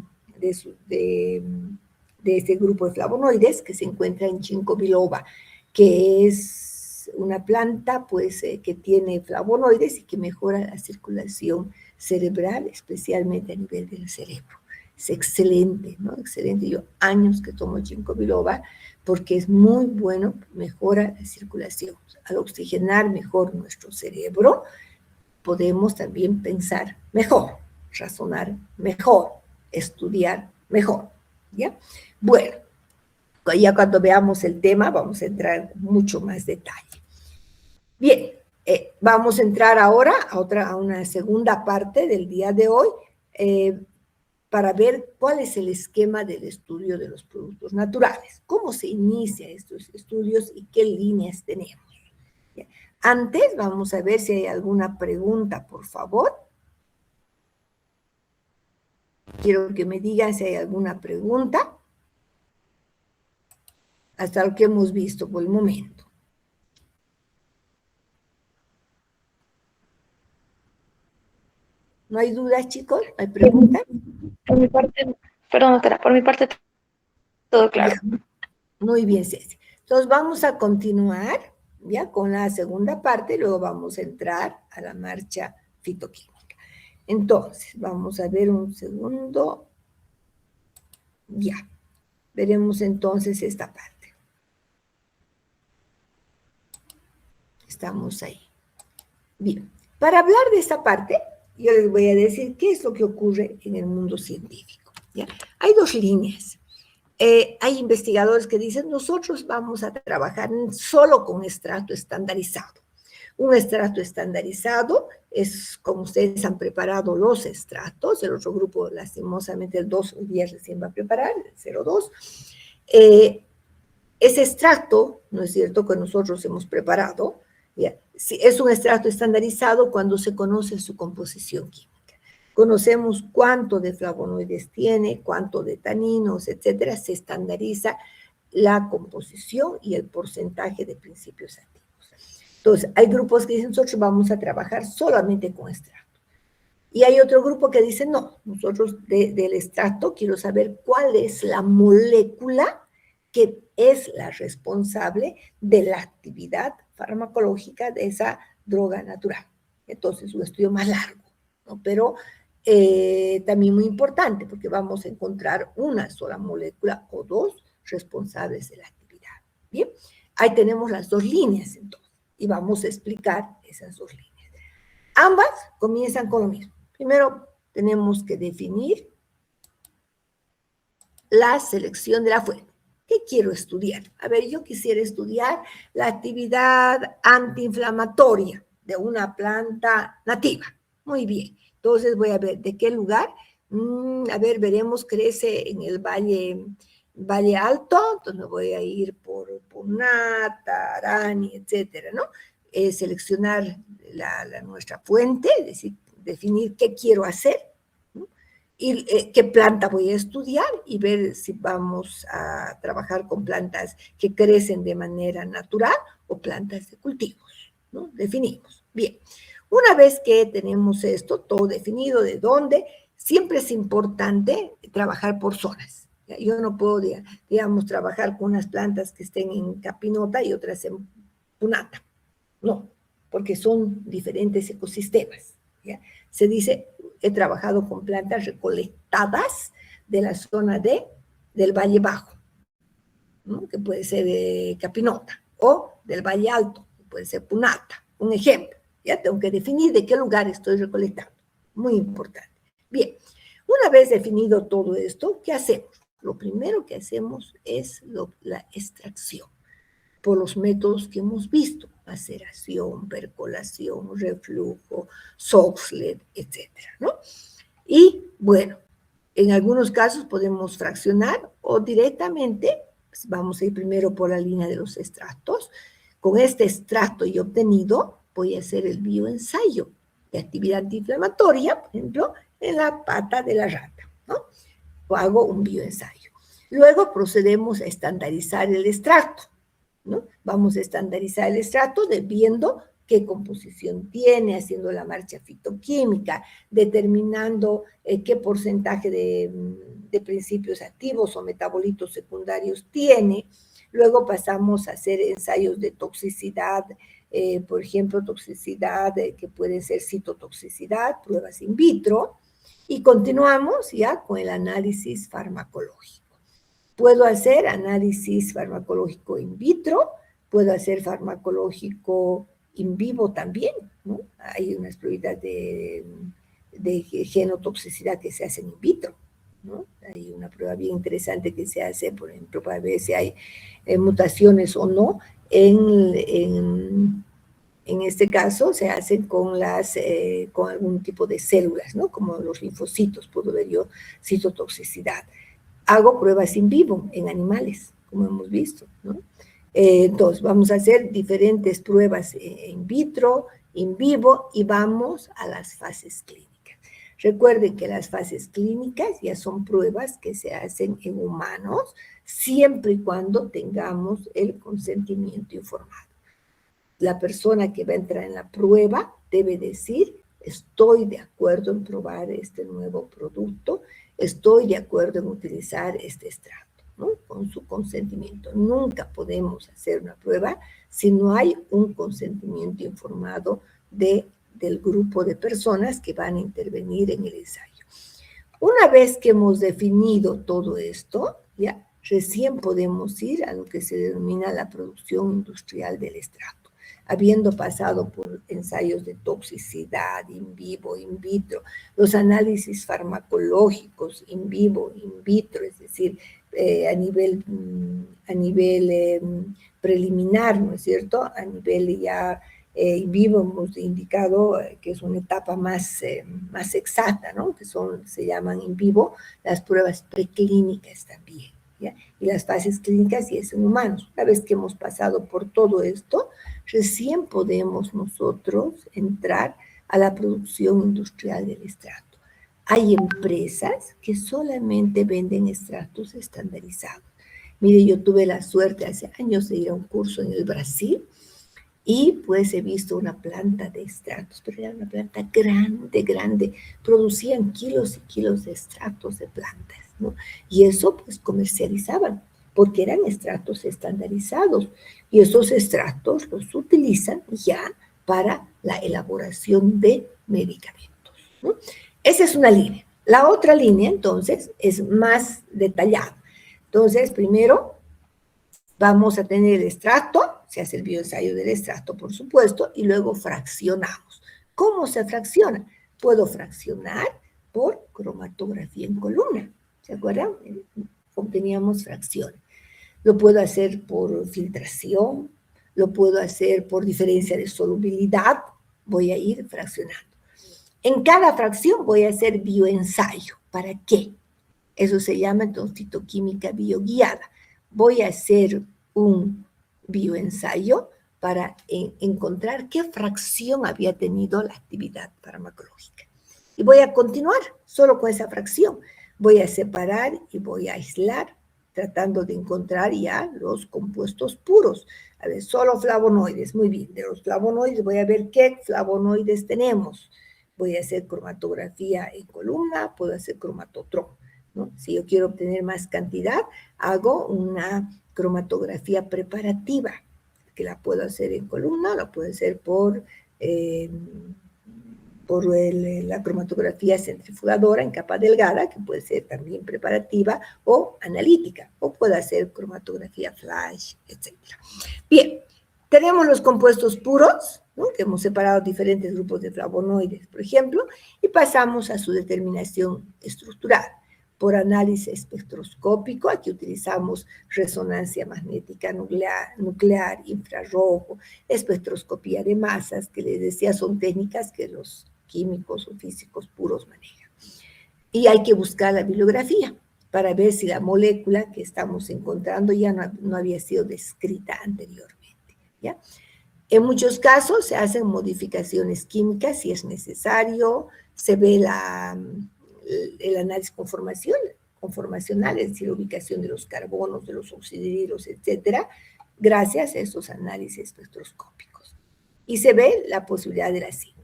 este grupo de flavonoides que se encuentra en ginkgo biloba, que es una planta pues, que tiene flavonoides y que mejora la circulación cerebral, especialmente a nivel del cerebro. Es excelente, ¿no? Excelente. Yo años que tomo ginkgo biloba porque es muy bueno, mejora la circulación. Al oxigenar mejor nuestro cerebro, podemos también pensar mejor, razonar mejor, estudiar mejor, ¿ya? Bueno, ya cuando veamos el tema vamos a entrar en mucho más detalle. Bien, vamos a entrar ahora a una segunda parte del día de hoy para ver cuál es el esquema del estudio de los productos naturales, cómo se inicia estos estudios y qué líneas tenemos. ¿Ya? Antes vamos a ver si hay alguna pregunta, por favor. Quiero que me digan si hay alguna pregunta hasta lo que hemos visto por el momento. ¿No hay dudas, chicos? ¿No hay preguntas? Por mi parte, perdón, doctora, por mi parte todo claro. Ya. Muy bien, Ceci. Entonces vamos a continuar ya con la segunda parte, luego vamos a entrar a la marcha fitoquímica. Entonces, vamos a ver un segundo. Ya, veremos entonces esta parte. Estamos ahí. Bien, para hablar de esta parte, yo les voy a decir qué es lo que ocurre en el mundo científico. ¿Ya? Hay dos líneas. Hay investigadores que dicen, nosotros vamos a trabajar solo con extracto estandarizado. Un extracto estandarizado es como ustedes han preparado los extractos, el otro grupo, lastimosamente, el 2 hoy día recién va a preparar, el 02. Ese extracto, ¿no es cierto?, que nosotros hemos preparado, ¿ya? Es un extracto estandarizado cuando se conoce su composición química. Conocemos cuánto de flavonoides tiene, cuánto de taninos, etcétera, se estandariza la composición y el porcentaje de principios activos. Entonces, hay grupos que dicen, nosotros vamos a trabajar solamente con extracto. Y hay otro grupo que dice, no, nosotros del extracto quiero saber cuál es la molécula que es la responsable de la actividad farmacológica de esa droga natural. Entonces, un estudio más largo, ¿no? Pero también muy importante, porque vamos a encontrar una sola molécula o dos responsables de la actividad. Bien, ahí tenemos las dos líneas, entonces, y vamos a explicar esas dos líneas. Ambas comienzan con lo mismo. Primero, tenemos que definir la selección de la fuente. ¿Qué quiero estudiar? A ver, yo quisiera estudiar la actividad antiinflamatoria de una planta nativa. Muy bien. Entonces voy a ver de qué lugar. A ver, veremos, crece en el Valle Alto. Entonces me voy a ir por Punata, Arani, etcétera, ¿no? Seleccionar nuestra fuente, es decir, definir qué quiero hacer, ¿no? Y qué planta voy a estudiar y ver si vamos a trabajar con plantas que crecen de manera natural o plantas de cultivos, ¿no? Definimos. Bien, una vez que tenemos esto todo definido, de dónde, siempre es importante trabajar por zonas. Yo no puedo, digamos, trabajar con unas plantas que estén en Capinota y otras en Punata. No, porque son diferentes ecosistemas, ¿ya? Se dice, he trabajado con plantas recolectadas de la zona del Valle Bajo, ¿no? Que puede ser de Capinota, o del Valle Alto, que puede ser Punata, un ejemplo. Ya tengo que definir de qué lugar estoy recolectando. Muy importante. Bien, una vez definido todo esto, ¿qué hacemos? Lo primero que hacemos es la extracción por los métodos que hemos visto: maceración, percolación, reflujo, Soxhlet, etcétera, ¿no? Y bueno, en algunos casos podemos fraccionar o directamente, pues vamos a ir primero por la línea de los extractos. Con este extracto yo obtenido, voy a hacer el bioensayo de actividad antiinflamatoria, por ejemplo, en la pata de la rata, ¿no? O hago un bioensayo. Luego procedemos a estandarizar el extracto, ¿no? Vamos a estandarizar el extracto viendo qué composición tiene, haciendo la marcha fitoquímica, determinando qué porcentaje de principios activos o metabolitos secundarios tiene. Luego pasamos a hacer ensayos de toxicidad, por ejemplo, toxicidad que puede ser citotoxicidad, pruebas in vitro, y continuamos ya con el análisis farmacológico. Puedo hacer análisis farmacológico in vitro, puedo hacer farmacológico in vivo también, ¿no? Hay unas pruebas de genotoxicidad que se hacen in vitro, ¿no? Hay una prueba bien interesante que se hace, por ejemplo, para ver si hay mutaciones o no. En este caso se hacen con algún tipo de células, ¿no? Como los linfocitos, puedo ver yo citotoxicidad. Hago pruebas in vivo en animales, como hemos visto, ¿no? Entonces, vamos a hacer diferentes pruebas in vitro, in vivo, y vamos a las fases clínicas. Recuerden que las fases clínicas ya son pruebas que se hacen en humanos, siempre y cuando tengamos el consentimiento informado. La persona que va a entrar en la prueba debe decir: estoy de acuerdo en probar este nuevo producto, estoy de acuerdo en utilizar este extracto, ¿no? Con su consentimiento. Nunca podemos hacer una prueba si no hay un consentimiento informado del grupo de personas que van a intervenir en el ensayo. Una vez que hemos definido todo esto, ya recién podemos ir a lo que se denomina la producción industrial del extracto, habiendo pasado por ensayos de toxicidad in vivo, in vitro, los análisis farmacológicos in vivo, in vitro, es decir, a nivel preliminar, ¿no es cierto? A nivel ya in vivo hemos indicado que es una etapa más exacta, ¿no? Que se llaman in vivo las pruebas preclínicas también, ¿ya? Y las fases clínicas y es en humanos. Una vez que hemos pasado por todo esto, recién podemos nosotros entrar a la producción industrial del extracto. Hay empresas que solamente venden extractos estandarizados. Mire, yo tuve la suerte hace años de ir a un curso en el Brasil y pues he visto una planta de extractos, pero era una planta grande, grande. Producían kilos y kilos de extractos de plantas, ¿no? Y eso pues comercializaban, porque eran extractos estandarizados. Y esos extractos los utilizan ya para la elaboración de medicamentos, ¿no? Esa es una línea. La otra línea, entonces, es más detallada. Entonces, primero vamos a tener el extracto, se hace el bioensayo del extracto, por supuesto, y luego fraccionamos. ¿Cómo se fracciona? Puedo fraccionar por cromatografía en columna. ¿Se acuerdan? Obteníamos fracciones. Lo puedo hacer por filtración, lo puedo hacer por diferencia de solubilidad, voy a ir fraccionando. En cada fracción voy a hacer bioensayo. ¿Para qué? Eso se llama entonces fitoquímica bioguiada. Voy a hacer un bioensayo para encontrar qué fracción había tenido la actividad farmacológica. Y voy a continuar solo con esa fracción. Voy a separar y voy a aislar, tratando de encontrar ya los compuestos puros. A ver, solo flavonoides, muy bien. De los flavonoides voy a ver qué flavonoides tenemos. Voy a hacer cromatografía en columna, puedo hacer cromatotrón, ¿no? Si yo quiero obtener más cantidad, hago una cromatografía preparativa, que la puedo hacer en columna, la puedo hacer por la cromatografía centrifugadora en capa delgada, que puede ser también preparativa o analítica, o puede hacer cromatografía flash, etc. Bien, tenemos los compuestos puros, ¿no? Que hemos separado diferentes grupos de flavonoides, por ejemplo, y pasamos a su determinación estructural. Por análisis espectroscópico, aquí utilizamos resonancia magnética nuclear, infrarrojo, espectroscopía de masas, que les decía son técnicas que los químicos o físicos puros manejan. Y hay que buscar la bibliografía para ver si la molécula que estamos encontrando ya no había sido descrita anteriormente, ¿ya? En muchos casos se hacen modificaciones químicas si es necesario, se ve el análisis conformacional, es decir, la ubicación de los carbonos, de los oxidrilos, etcétera, gracias a esos análisis espectroscópicos. Y se ve la posibilidad de la síntesis.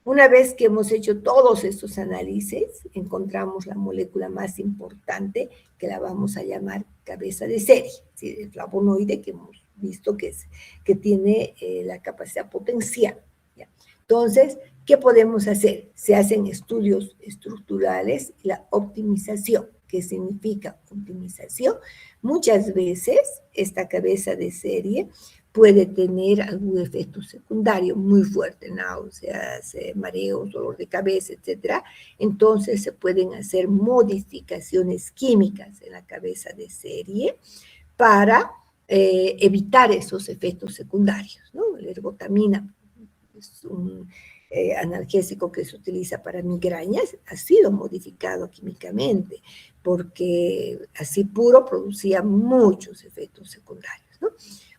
Una vez que hemos hecho todos estos análisis, encontramos la molécula más importante, que la vamos a llamar cabeza de serie, ¿sí? El flavonoide que hemos visto que tiene la capacidad potencial, ¿ya? Entonces, ¿qué podemos hacer? Se hacen estudios estructurales y la optimización. ¿Qué significa optimización? Muchas veces esta cabeza de serie puede tener algún efecto secundario muy fuerte, náuseas, mareos, dolor de cabeza, etc. Entonces se pueden hacer modificaciones químicas en la cabeza de serie para evitar esos efectos secundarios, ¿no? La ergotamina es un analgésico que se utiliza para migrañas, ha sido modificado químicamente, porque así puro producía muchos efectos secundarios, ¿no?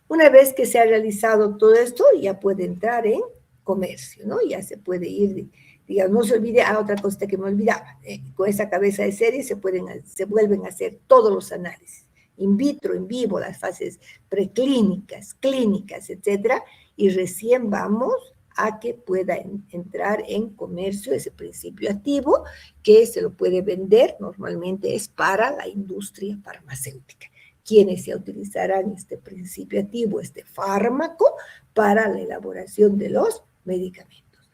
Una vez que se ha realizado todo esto, ya puede entrar en comercio, ¿no? Ya se puede ir, digamos, no se olvide, otra cosa que me olvidaba, con esa cabeza de serie se vuelven a hacer todos los análisis, in vitro, in vivo, las fases preclínicas, clínicas, etcétera, y recién vamos a que pueda entrar en comercio ese principio activo que se lo puede vender, normalmente es para la industria farmacéutica, quienes ya utilizarán este principio activo, este fármaco, para la elaboración de los medicamentos.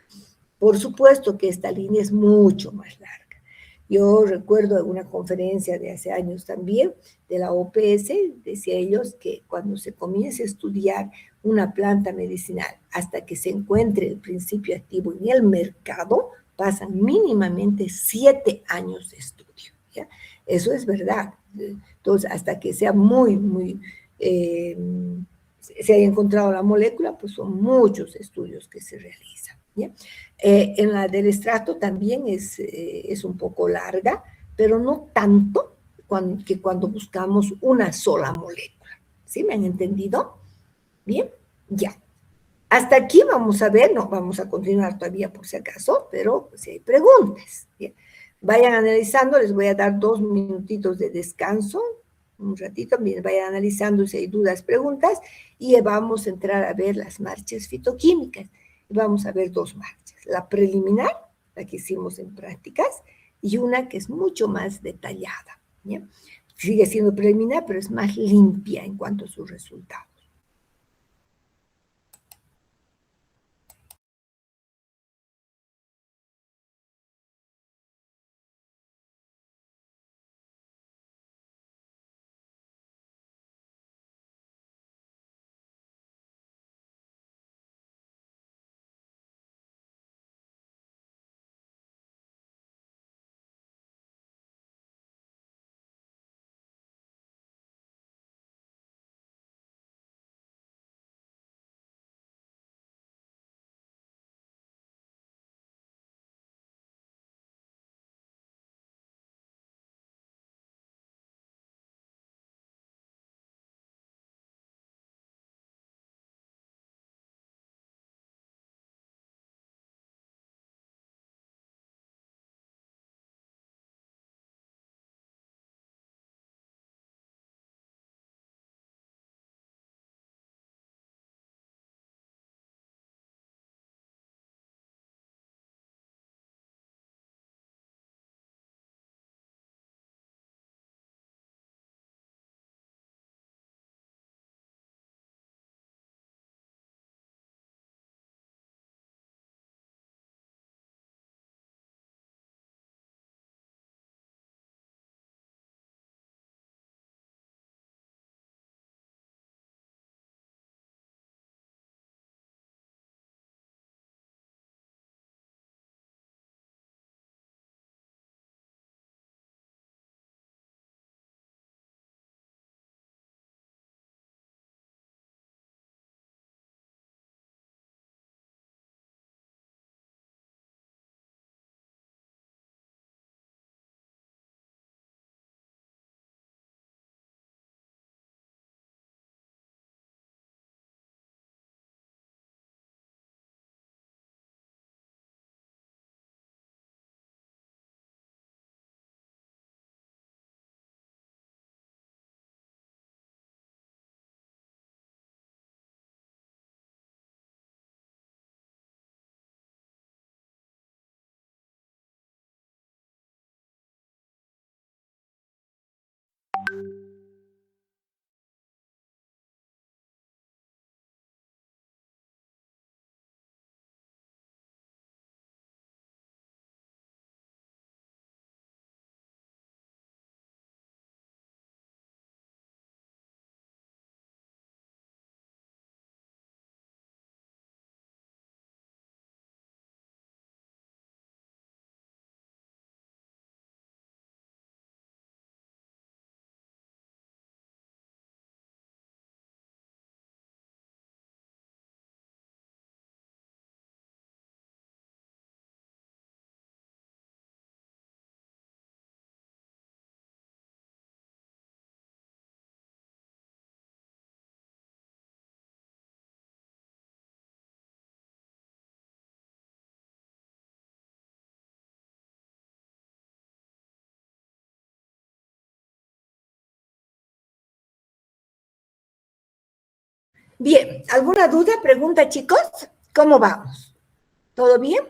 Por supuesto que esta línea es mucho más larga. Yo recuerdo alguna conferencia de hace años también, de la OPS, decía ellos que cuando se comience a estudiar una planta medicinal hasta que se encuentre el principio activo en el mercado, pasan mínimamente 7 años de estudio, ¿ya? Eso es verdad. Entonces, hasta que sea se haya encontrado la molécula, pues son muchos estudios que se realizan, ¿ya? En la del extracto también es un poco larga, pero no tanto que cuando buscamos una sola molécula. ¿Sí me han entendido? Bien, ya. Hasta aquí vamos a ver, no vamos a continuar todavía por si acaso, pero si hay preguntas. Bien. Vayan analizando, les voy a dar 2 minutitos de descanso, un ratito, bien, vayan analizando si hay dudas, preguntas, y vamos a entrar a ver las marchas fitoquímicas. Vamos a ver 2 marchas, la preliminar, la que hicimos en prácticas, y una que es mucho más detallada, ¿ya? Sigue siendo preliminar, pero es más limpia en cuanto a sus resultados. Bien, ¿alguna duda, pregunta, chicos? ¿Cómo vamos? ¿Todo bien?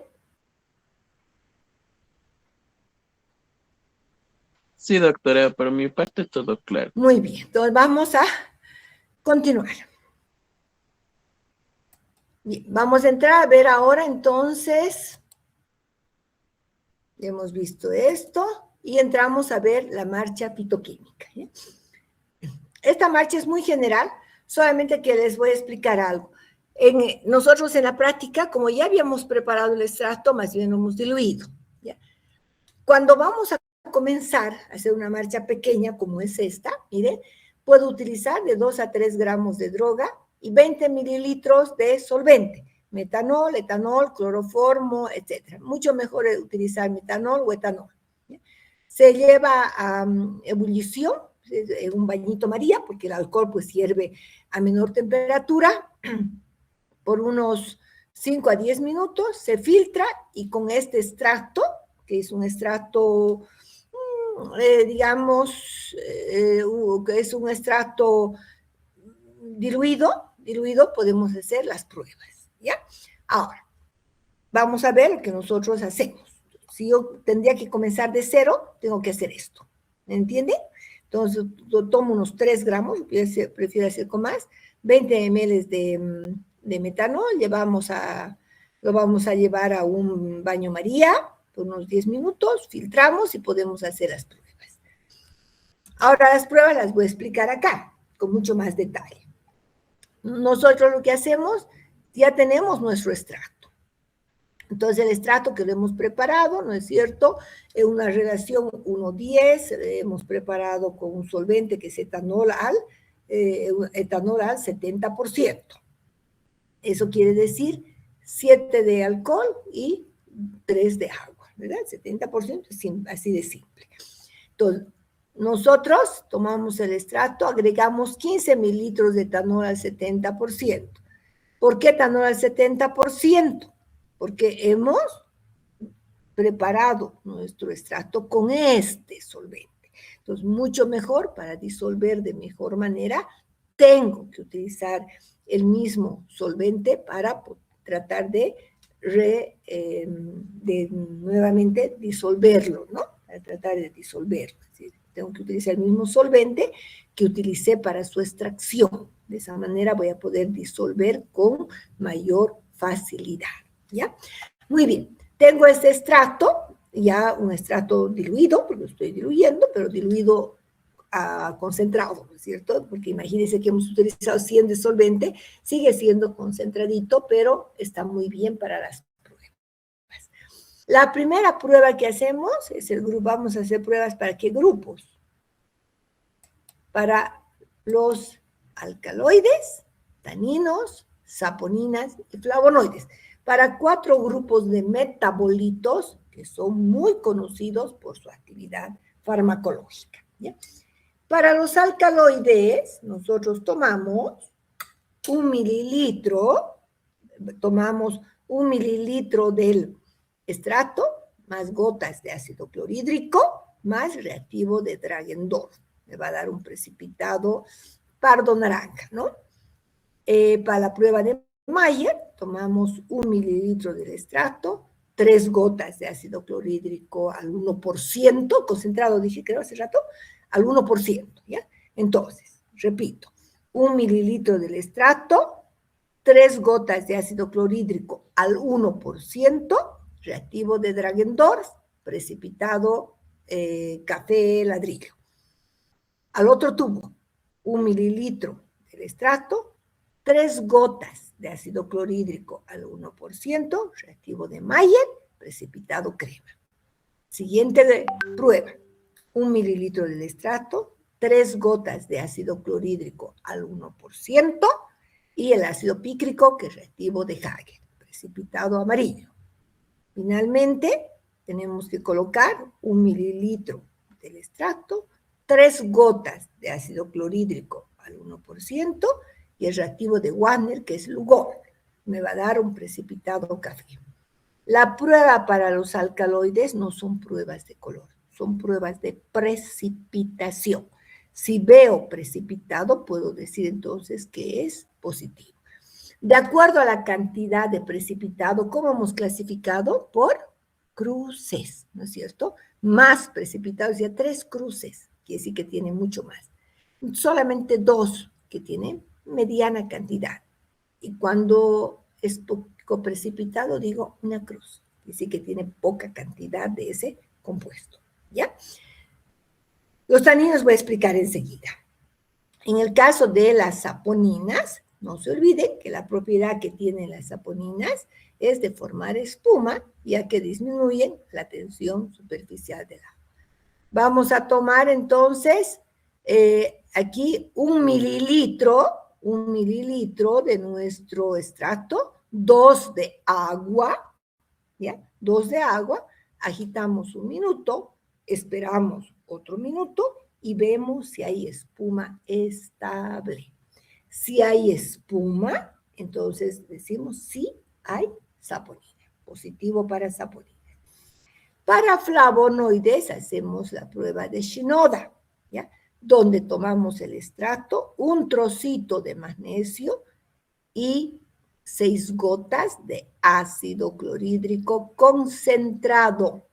Sí, doctora, por mi parte todo claro. Muy bien, entonces vamos a continuar. Bien, vamos a entrar a ver ahora entonces, ya hemos visto esto, y entramos a ver la marcha fitoquímica. ¿Sí? Esta marcha es muy general, solamente que les voy a explicar algo. Nosotros en la práctica, como ya habíamos preparado el extracto, más bien lo hemos diluido. ¿Ya? Cuando vamos a comenzar a hacer una marcha pequeña como es esta, miren, puedo utilizar de 2 a 3 gramos de droga y 20 mililitros de solvente, metanol, etanol, cloroformo, etc. Mucho mejor es utilizar metanol o etanol. ¿Ya? Se lleva a ebullición, un bañito María, porque el alcohol pues hierve a menor temperatura, por unos 5 a 10 minutos, se filtra y con este extracto, que es un extracto, digamos, que es un extracto diluido, podemos hacer las pruebas, ¿ya? Ahora, vamos a ver lo que nosotros hacemos. Si yo tendría que comenzar de 0, tengo que hacer esto, ¿me entiende? Entonces, yo tomo unos 3 gramos, prefiero hacer con más, 20 ml de metanol, lo vamos a llevar a un baño María por unos 10 minutos, filtramos y podemos hacer las pruebas. Ahora las pruebas las voy a explicar acá, con mucho más detalle. Nosotros lo que hacemos, ya tenemos nuestro extracto. Entonces, el extracto que lo hemos preparado, ¿no es cierto? En una relación 1:10, hemos preparado con un solvente que es etanol al 70%. Eso quiere decir 7 de alcohol y 3 de agua, ¿verdad? 70%, así de simple. Entonces, nosotros tomamos el extracto, agregamos 15 mililitros de etanol al 70%. ¿Por qué etanol al 70%? Porque hemos preparado nuestro extracto con este solvente. Entonces, mucho mejor, para disolver de mejor manera, tengo que utilizar el mismo solvente para tratar de nuevamente disolverlo, ¿no? Para tratar de disolverlo. ¿Sí? Tengo que utilizar el mismo solvente que utilicé para su extracción. De esa manera voy a poder disolver con mayor facilidad, ¿ya? Muy bien, tengo este extracto, ya un extracto diluido, porque lo estoy diluyendo, pero diluido concentrado, ¿no es cierto? Porque imagínense que hemos utilizado 100 de solvente, sigue siendo concentradito, pero está muy bien para las pruebas. La primera prueba que hacemos es el grupo, vamos a hacer pruebas para qué grupos? Para los alcaloides, taninos, saponinas y flavonoides. Para 4 grupos de metabolitos que son muy conocidos por su actividad farmacológica. ¿Ya? Para los alcaloides, nosotros tomamos 1 mililitro, del extracto, más gotas de ácido clorhídrico, más reactivo de Dragendorf. Me va a dar un precipitado pardo naranja, ¿no? Para la prueba de Mayer, tomamos 1 mililitro del extracto, 3 gotas de ácido clorhídrico al 1%, concentrado, dije creo hace rato, al 1%, ¿ya? Entonces, repito, 1 mililitro del extracto, 3 gotas de ácido clorhídrico al 1%, reactivo de Dragendorf, precipitado café ladrillo. Al otro tubo, 1 mililitro del extracto, 3 gotas de ácido clorhídrico al 1%, reactivo de Mayer, precipitado crema. Siguiente prueba, 1 mililitro del extracto, 3 gotas de ácido clorhídrico al 1% y el ácido pícrico, que es reactivo de Hagen, precipitado amarillo. Finalmente, tenemos que colocar 1 mililitro del extracto, 3 gotas de ácido clorhídrico al 1% y el reactivo de Wagner, que es Lugol. Me va a dar un precipitado café. La prueba para los alcaloides no son pruebas de color, son pruebas de precipitación. Si veo precipitado, puedo decir entonces que es positivo. De acuerdo a la cantidad de precipitado, ¿cómo hemos clasificado? Por cruces, ¿no es cierto? Más precipitados, ya 3 cruces, quiere decir que tiene mucho más. Solamente 2 que tienen mediana cantidad. Y cuando es poco precipitado, digo una cruz, quiere decir que tiene poca cantidad de ese compuesto, ¿ya? Los taninos voy a explicar enseguida. En el caso de las saponinas, no se olviden que la propiedad que tienen las saponinas es de formar espuma, ya que disminuyen la tensión superficial del agua. Vamos a tomar entonces aquí 1 mililitro de nuestro extracto, 2 de agua, ¿ya? 2 de agua, agitamos 1 minuto, esperamos otro minuto y vemos si hay espuma estable. Si hay espuma, entonces decimos sí hay saponina, positivo para saponina. Para flavonoides hacemos la prueba de Shinoda, ¿ya? Donde tomamos el extracto, un trocito de magnesio y 6 gotas de ácido clorhídrico concentrado,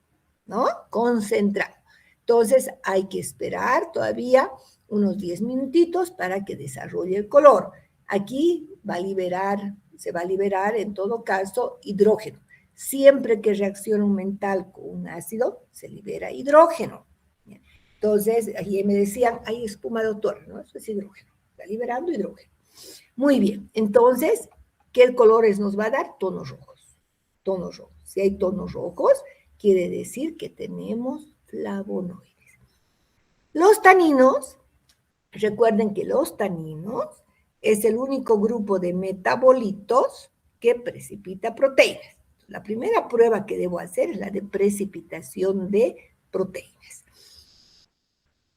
¿no? Concentrado. Entonces hay que esperar todavía unos 10 minutitos para que desarrolle el color. Aquí se va a liberar en todo caso hidrógeno. Siempre que reacciona un metal con un ácido, se libera hidrógeno. Entonces, ahí me decían, hay espuma, doctor, ¿no? Eso es hidrógeno, está liberando hidrógeno. Muy bien, entonces, ¿qué colores nos va a dar? Tonos rojos, tonos rojos. Si hay tonos rojos, quiere decir que tenemos flavonoides. Los taninos, recuerden que los taninos es el único grupo de metabolitos que precipita proteínas. La primera prueba que debo hacer es la de precipitación de proteínas.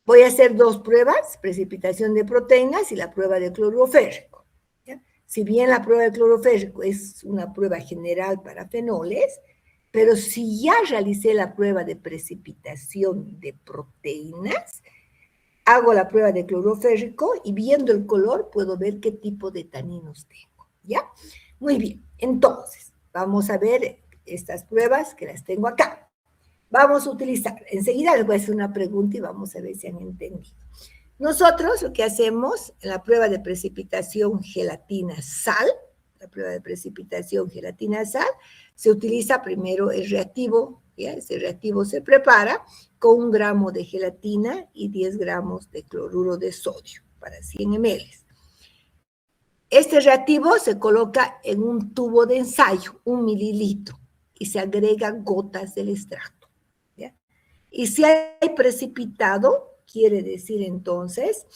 Voy a hacer 2 pruebas, precipitación de proteínas y la prueba de cloruro férrico. ¿Ya? Si bien la prueba de cloruro férrico es una prueba general para fenoles, pero si ya realicé la prueba de precipitación de proteínas, hago la prueba de cloruro férrico y viendo el color puedo ver qué tipo de taninos tengo, ¿ya? Muy bien, entonces, vamos a ver estas pruebas que las tengo acá. Vamos a utilizar, enseguida les voy a hacer una pregunta y vamos a ver si han entendido. Nosotros lo que hacemos en la prueba de precipitación gelatina-sal, la prueba de precipitación gelatina-sal, se utiliza primero el reactivo, ¿ya? Ese reactivo se prepara con 1 gramo de gelatina y 10 gramos de cloruro de sodio para 100 ml. Este reactivo se coloca en un tubo de ensayo, 1 mililitro, y se agrega gotas del extracto, ¿ya? Y si hay precipitado, quiere decir entonces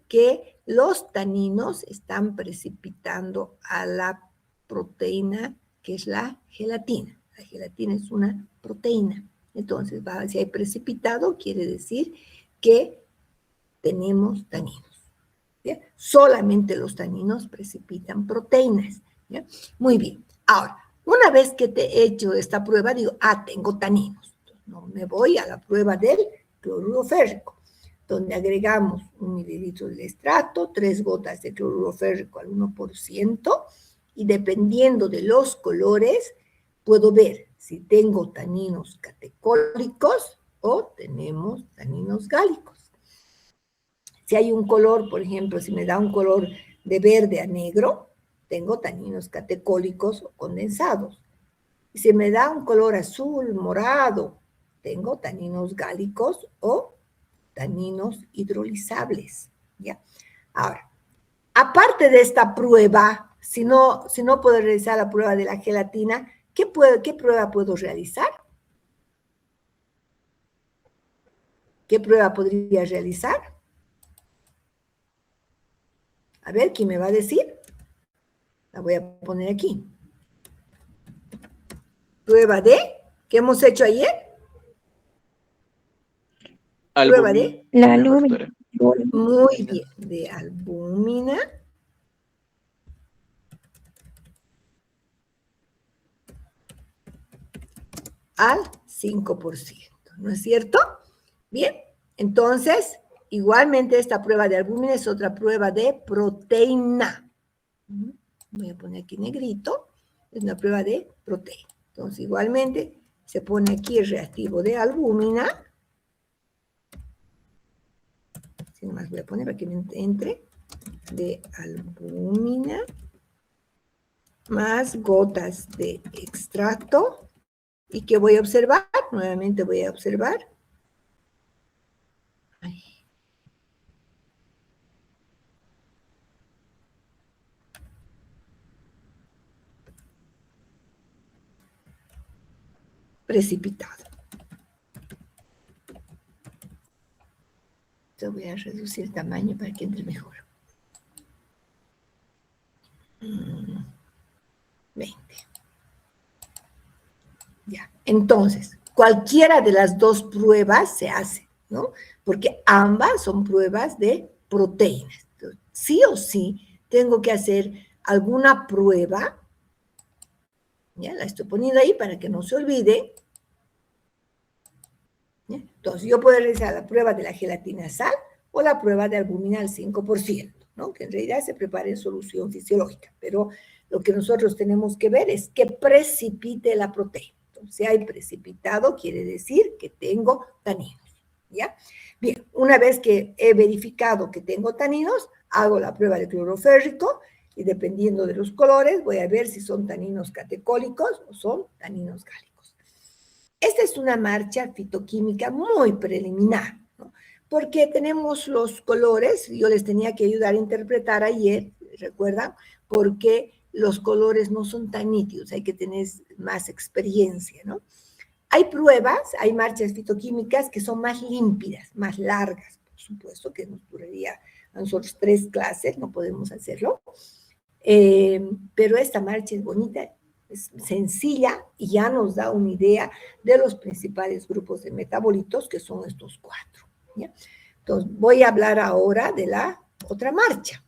que los taninos están precipitando a la proteína que es la gelatina. La gelatina es una proteína. Entonces, si hay precipitado, quiere decir que tenemos taninos. ¿Ya? Solamente los taninos precipitan proteínas. ¿Ya? Muy bien. Ahora, una vez que te he hecho esta prueba, digo, tengo taninos. Entonces, no me voy a la prueba del cloruro férrico, donde agregamos 1 mililitro del extracto, 3 gotas de cloruro férrico al 1%, y dependiendo de los colores, puedo ver si tengo taninos catecólicos o tenemos taninos gálicos. Si hay un color, por ejemplo, si me da un color de verde a negro, tengo taninos catecólicos o condensados. Y si me da un color azul, morado, tengo taninos gálicos o taninos hidrolizables, ¿ya? Ahora, aparte de esta prueba, si no puedo realizar la prueba de la gelatina, ¿qué prueba puedo realizar? ¿Qué prueba podría realizar? A ver, ¿quién me va a decir? La voy a poner aquí. Prueba de, ¿qué hemos hecho ayer? Prueba de La doctora. albúmina. Muy bien, de albúmina al 5%, ¿no es cierto? Bien, Entonces, igualmente esta prueba de albúmina es otra prueba de proteína. Voy a poner aquí negrito. Es una prueba de proteína. Entonces, igualmente, se pone aquí el reactivo de albúmina. Así nomás voy a poner para que me entre. De albúmina. Más gotas de extracto. ¿Y qué voy a observar? Nuevamente voy a observar. Ay. Precipitado. Yo voy a reducir el tamaño para que entre mejor. 20. Ya. Entonces, cualquiera de las dos pruebas se hace, ¿no? Porque ambas son pruebas de proteínas. Entonces, sí o sí, tengo que hacer alguna prueba. Ya, la estoy poniendo ahí para que no se olvide. ¿Ya? Entonces, yo puedo realizar la prueba de la gelatina sal o la prueba de albúmina al 5%, ¿no? Que en realidad se prepara en solución fisiológica, pero lo que nosotros tenemos que ver es que precipite la proteína. Entonces, si hay precipitado, quiere decir que tengo taninos, ¿ya? Bien, una vez que he verificado que tengo taninos, hago la prueba de cloruro férrico y dependiendo de los colores, voy a ver si son taninos catecólicos o son taninos gálicos. Esta es una marcha fitoquímica muy preliminar, ¿no? Porque tenemos los colores, yo les tenía que ayudar a interpretar ayer, ¿recuerdan? Porque los colores no son tan nítidos, hay que tener más experiencia, ¿no? Hay pruebas, hay marchas fitoquímicas que son más límpidas, más largas, por supuesto, que nos duraría a nosotros 3 clases, no podemos hacerlo, pero esta marcha es bonita, es sencilla y ya nos da una idea de los principales grupos de metabolitos, que son estos 4, ¿ya? Entonces, voy a hablar ahora de la otra marcha.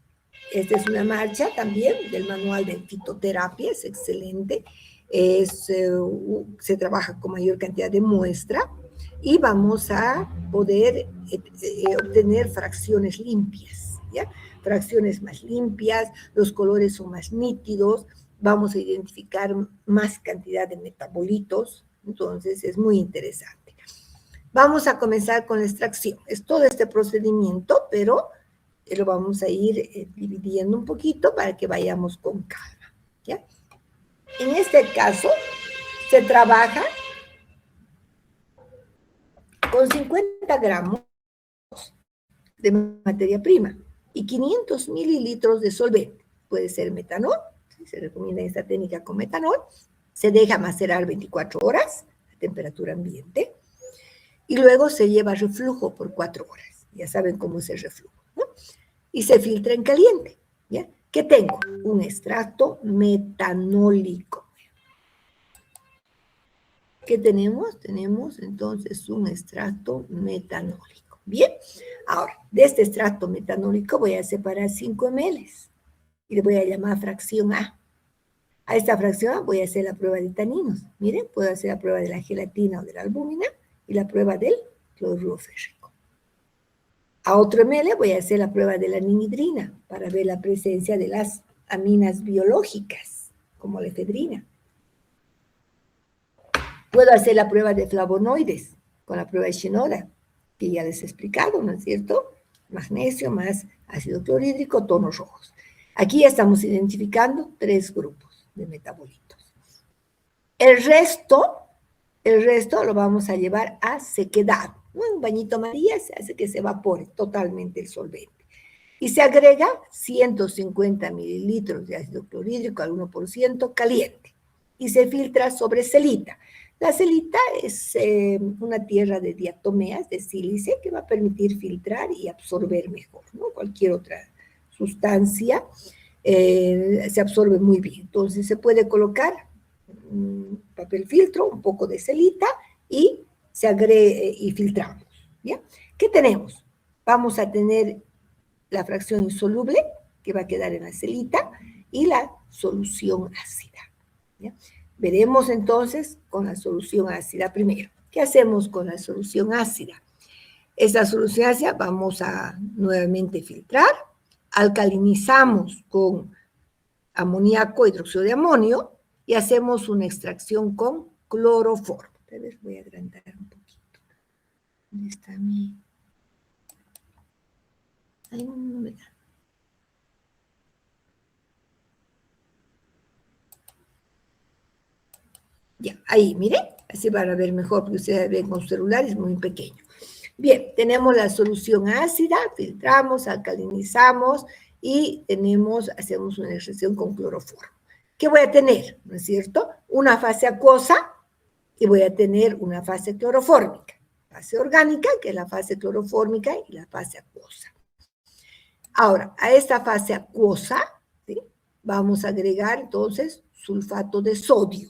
Esta es una marcha también del manual de fitoterapia, es excelente. Se trabaja con mayor cantidad de muestra y vamos a poder obtener fracciones limpias, ¿ya? Fracciones más limpias, los colores son más nítidos, vamos a identificar más cantidad de metabolitos, entonces es muy interesante. Vamos a comenzar con la extracción. Es todo este procedimiento, pero lo vamos a ir dividiendo un poquito para que vayamos con calma, ¿ya? En este caso, se trabaja con 50 gramos de materia prima y 500 mililitros de solvente. Puede ser metanol, se recomienda esta técnica con metanol. Se deja macerar 24 horas a temperatura ambiente y luego se lleva a reflujo por 4 horas. Ya saben cómo es el reflujo, ¿no? Y se filtra en caliente, ¿ya? ¿Qué tengo? Un extracto metanólico. ¿Qué tenemos? Tenemos entonces un extracto metanólico. Bien, ahora, de este extracto metanólico voy a separar 5 ml y le voy a llamar fracción A. A esta fracción voy a hacer la prueba de taninos. Miren, puedo hacer la prueba de la gelatina o de la albúmina y la prueba del cloruro férrico. A otro ml voy a hacer la prueba de la ninhidrina para ver la presencia de las aminas biológicas, como la efedrina. Puedo hacer la prueba de flavonoides con la prueba de Shinoda, que ya les he explicado, ¿no es cierto? Magnesio más ácido clorhídrico, tonos rojos. Aquí ya estamos identificando 3 grupos de metabolitos. El resto lo vamos a llevar a sequedad. Un bañito María se hace que se evapore totalmente el solvente. Y se agrega 150 mililitros de ácido clorhídrico al 1% caliente. Y se filtra sobre celita. La celita es una tierra de diatomeas, de sílice, que va a permitir filtrar y absorber mejor, ¿no? Cualquier otra sustancia se absorbe muy bien. Entonces se puede colocar papel filtro, un poco de celita y se agrega y filtramos, ¿ya? ¿Qué tenemos? Vamos a tener la fracción insoluble que va a quedar en la celita y la solución ácida, ¿ya? Veremos entonces con la solución ácida primero. ¿Qué hacemos con la solución ácida? Esta solución ácida vamos a nuevamente filtrar, alcalinizamos con amoníaco, hidróxido de amonio, y hacemos una extracción con cloroformo. Tal vez voy a agrandar un poquito. ¿Dónde está mi...? Ay, no me da. Ya, ahí, miren, así van a ver mejor, porque ustedes ven con su celular, es muy pequeño. Bien, tenemos la solución ácida, filtramos, alcalinizamos y hacemos una extracción con cloroformo. ¿Qué voy a tener? ¿No es cierto? Una fase acuosa y voy a tener una fase clorofórmica. Fase orgánica, que es la fase clorofórmica, y la fase acuosa. Ahora, a esta fase acuosa, ¿sí?, vamos a agregar entonces sulfato de sodio.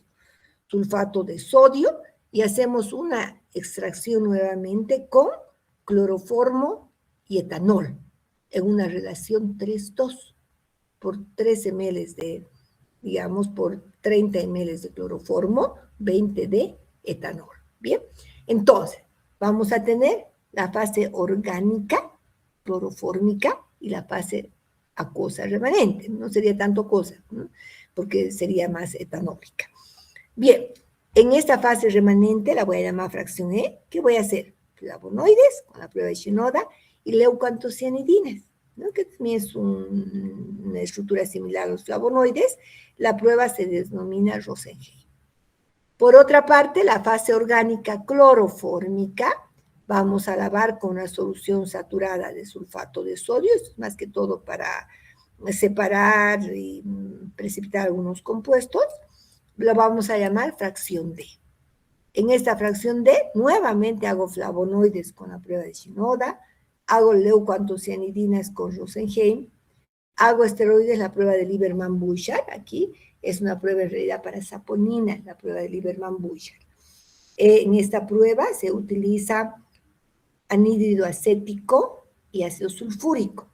Sulfato de sodio, y hacemos una extracción nuevamente con cloroformo y etanol en una relación 3:2 por 3 ml digamos, por 30 ml de cloroformo, 20 de etanol. Bien, entonces vamos a tener la fase orgánica, clorofórmica, y la fase acuosa remanente. No sería tanto acuosa, ¿no?, porque sería más etanólica. Bien, en esta fase remanente la voy a llamar fracción E. ¿Qué voy a hacer? Flavonoides, con la prueba de Shinoda, y leucoantocianidinas, ¿no?, que también es una estructura similar a los flavonoides. La prueba se denomina Rosenheim. Por otra parte, la fase orgánica clorofórmica, vamos a lavar con una solución saturada de sulfato de sodio. Esto es más que todo para separar y precipitar algunos compuestos. Lo vamos a llamar fracción D. En esta fracción D, nuevamente hago flavonoides con la prueba de Shinoda, hago leucoantocianidinas con Rosenheim, hago esteroides, la prueba de Lieberman-Bouchard. Aquí es una prueba en realidad para saponina, la prueba de Lieberman-Bouchard. En esta prueba se utiliza anhídrido acético y ácido sulfúrico.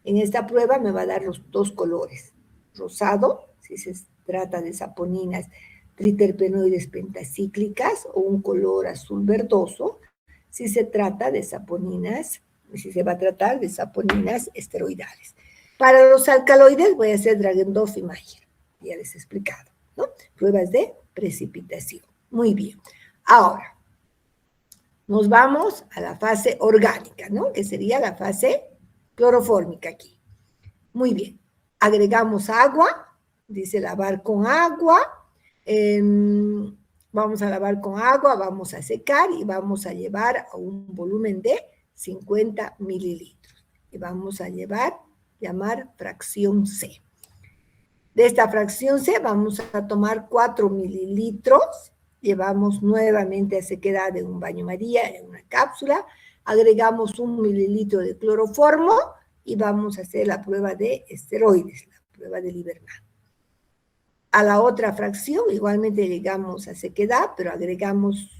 En esta prueba me va a dar los dos colores, rosado, si se trata de saponinas triterpenoides pentacíclicas, o un color azul verdoso si se trata de saponinas, si se va a tratar de saponinas esteroidales. Para los alcaloides voy a hacer Dragendorf y Mayer, ya les he explicado, ¿no? Pruebas de precipitación. Muy bien. Ahora, nos vamos a la fase orgánica, ¿no?, que sería la fase clorofórmica aquí. Muy bien. Agregamos agua, dice lavar con agua. Vamos a lavar con agua, vamos a secar y vamos a llevar a un volumen de 50 mililitros. Y vamos a llamar fracción C. De esta fracción C vamos a tomar 4 mililitros, llevamos nuevamente a sequedad en un baño María, en una cápsula, agregamos 1 mililitro de cloroformo y vamos a hacer la prueba de esteroides, la prueba de Lieberman. A la otra fracción igualmente llegamos a sequedad, pero agregamos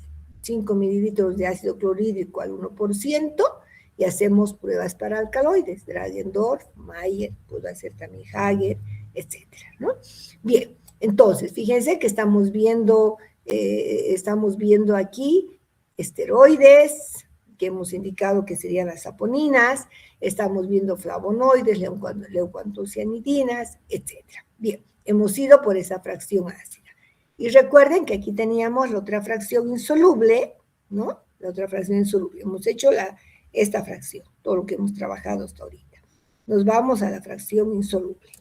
5 mililitros de ácido clorhídrico al 1% y hacemos pruebas para alcaloides, Dragendorf, Mayer, puedo hacer también Hager, etcétera, ¿no? Bien, entonces, fíjense que estamos viendo aquí esteroides, que hemos indicado que serían las saponinas, estamos viendo flavonoides, leucoantocianidinas, etcétera. Bien, hemos ido por esa fracción ácida. Y recuerden que aquí teníamos la otra fracción insoluble, ¿no? La otra fracción insoluble. Hemos hecho esta fracción, todo lo que hemos trabajado hasta ahorita. Nos vamos a la fracción insoluble.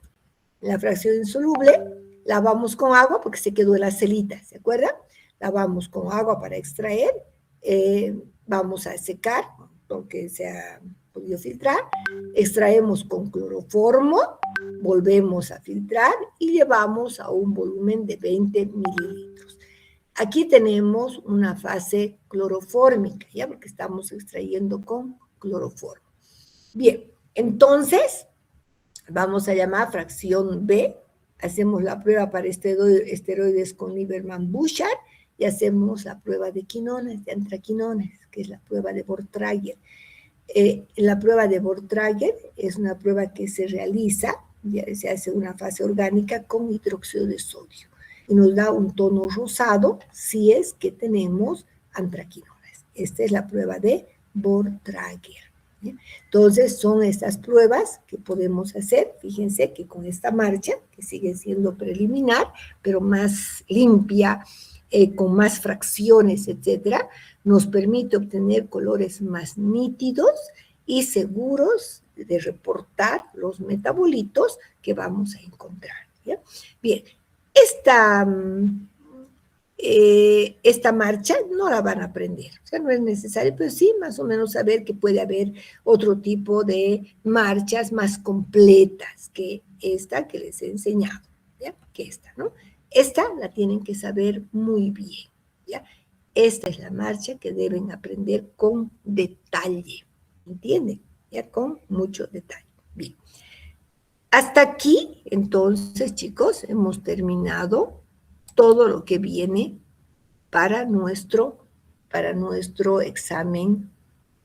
La fracción insoluble lavamos con agua porque se quedó en la celita, ¿se acuerdan? Lavamos con agua para extraer, vamos a secar porque se ha podido filtrar, extraemos con cloroformo, volvemos a filtrar y llevamos a un volumen de 20 mililitros. Aquí tenemos una fase clorofórmica, ¿ya? Porque estamos extrayendo con cloroformo. Bien, entonces vamos a llamar fracción B, hacemos la prueba para esteroides con Lieberman-Bouchard y hacemos la prueba de quinonas, de antraquinonas, que es la prueba de Bortrager. La prueba de Bortrager es una prueba que se realiza, se hace una fase orgánica con hidróxido de sodio y nos da un tono rosado si es que tenemos antraquinonas. Esta es la prueba de Bortrager. ¿Ya? Entonces, son estas pruebas que podemos hacer. Fíjense que con esta marcha, que sigue siendo preliminar, pero más limpia, con más fracciones, etcétera, nos permite obtener colores más nítidos y seguros de reportar los metabolitos que vamos a encontrar. ¿Ya? Bien, esta marcha no la van a aprender, o sea, no es necesario, pero sí más o menos saber que puede haber otro tipo de marchas más completas que esta que les he enseñado, ¿ya? Que esta, ¿no? Esta la tienen que saber muy bien, ¿ya? Esta es la marcha que deben aprender con detalle, ¿entienden? Ya con mucho detalle. Bien. Hasta aquí, entonces, chicos, hemos terminado todo lo que viene para nuestro examen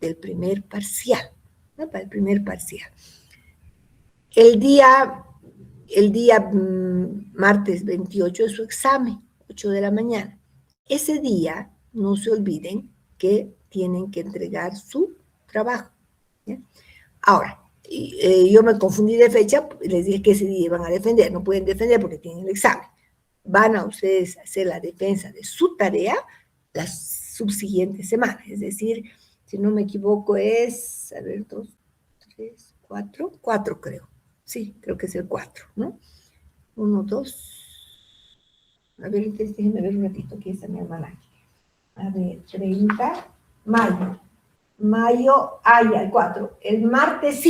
del primer parcial, ¿no? Para el primer parcial. El día martes 28 es su examen, 8 de la mañana. Ese día, no se olviden que tienen que entregar su trabajo. ¿Ya? Ahora, yo me confundí de fecha, les dije que ese día iban a defender, no pueden defender porque tienen el examen. Van a ustedes a hacer la defensa de su tarea la subsiguiente semana, es decir, si no me equivoco es, a ver, 2, 3, 4 creo, sí, creo que es el 4, ¿no? 1, 2, a ver, entonces déjenme ver un ratito, aquí está mi almanaque. A ver, 30, mayo, ya, el 4, el martes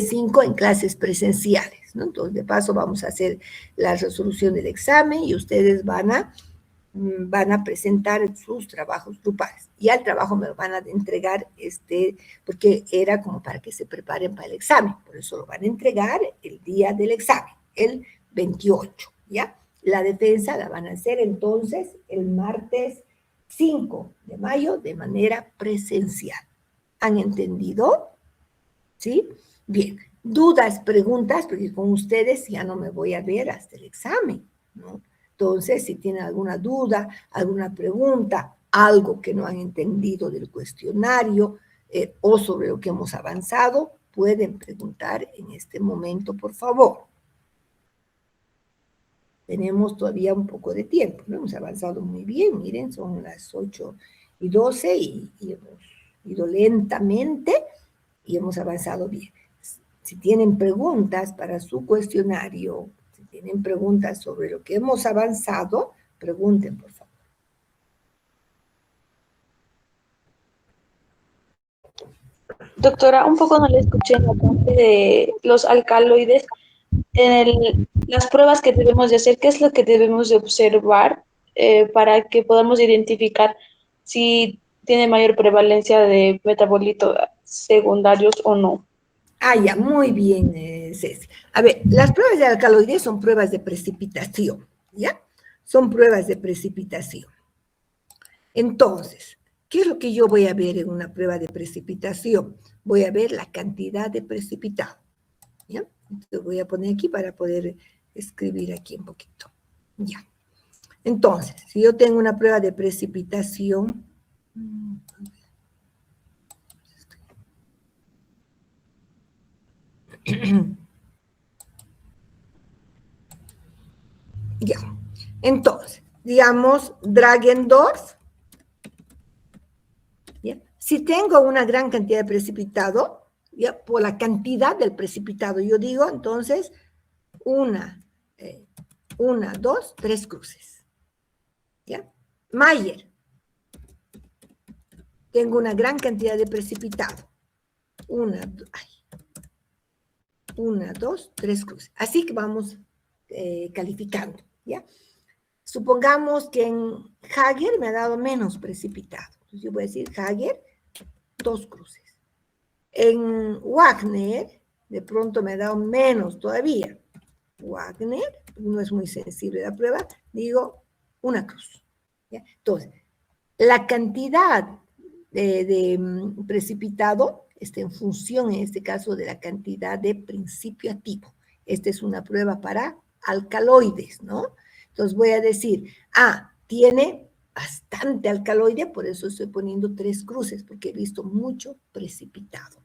5 en clases presenciales, ¿no? Entonces, de paso, vamos a hacer la resolución del examen y ustedes van a presentar sus trabajos grupales. Ya el trabajo me lo van a entregar, porque era como para que se preparen para el examen, por eso lo van a entregar el día del examen, el 28, ¿ya? La defensa la van a hacer entonces el martes 5 de mayo de manera presencial. ¿Han entendido? ¿Sí? Bien. Dudas, preguntas, porque con ustedes ya no me voy a ver hasta el examen, ¿no? Entonces, si tienen alguna duda, alguna pregunta, algo que no han entendido del cuestionario o sobre lo que hemos avanzado, pueden preguntar en este momento, por favor. Tenemos todavía un poco de tiempo, ¿no? Hemos avanzado muy bien, miren, son las 8:12 y hemos ido lentamente y hemos avanzado bien. Si tienen preguntas para su cuestionario, si tienen preguntas sobre lo que hemos avanzado, pregunten, por favor. Doctora, un poco no le escuché en la parte de los alcaloides. Las pruebas que debemos de hacer, ¿qué es lo que debemos de observar para que podamos identificar si tiene mayor prevalencia de metabolitos secundarios o no? Ya, muy bien, Ceci. A ver, las pruebas de alcaloides son pruebas de precipitación, ¿ya? Son pruebas de precipitación. Entonces, ¿qué es lo que yo voy a ver en una prueba de precipitación? Voy a ver la cantidad de precipitado, ¿ya? Entonces voy a poner aquí para poder escribir aquí un poquito, ya. Entonces, si yo tengo una prueba de precipitación, ya. Entonces, digamos, Dragendorf, ¿ya? Si tengo una gran cantidad de precipitado, ¿ya? Por la cantidad del precipitado, yo digo, entonces, 1, 2, 3 cruces, ¿ya? Mayer, tengo una gran cantidad de precipitado, 1, 2, 3 cruces, así que vamos calificando, ¿ya? Supongamos que en Hager me ha dado menos precipitado. Entonces yo voy a decir Hager, 2 cruces. En Wagner, de pronto me ha dado menos todavía. Wagner, no es muy sensible la prueba, digo 1 cruz. ¿Ya? Entonces, la cantidad de precipitado está en función, en este caso, de la cantidad de principio activo. Esta es una prueba para alcaloides, ¿no? Entonces voy a decir, tiene bastante alcaloide, por eso estoy poniendo 3 cruces, porque he visto mucho precipitado.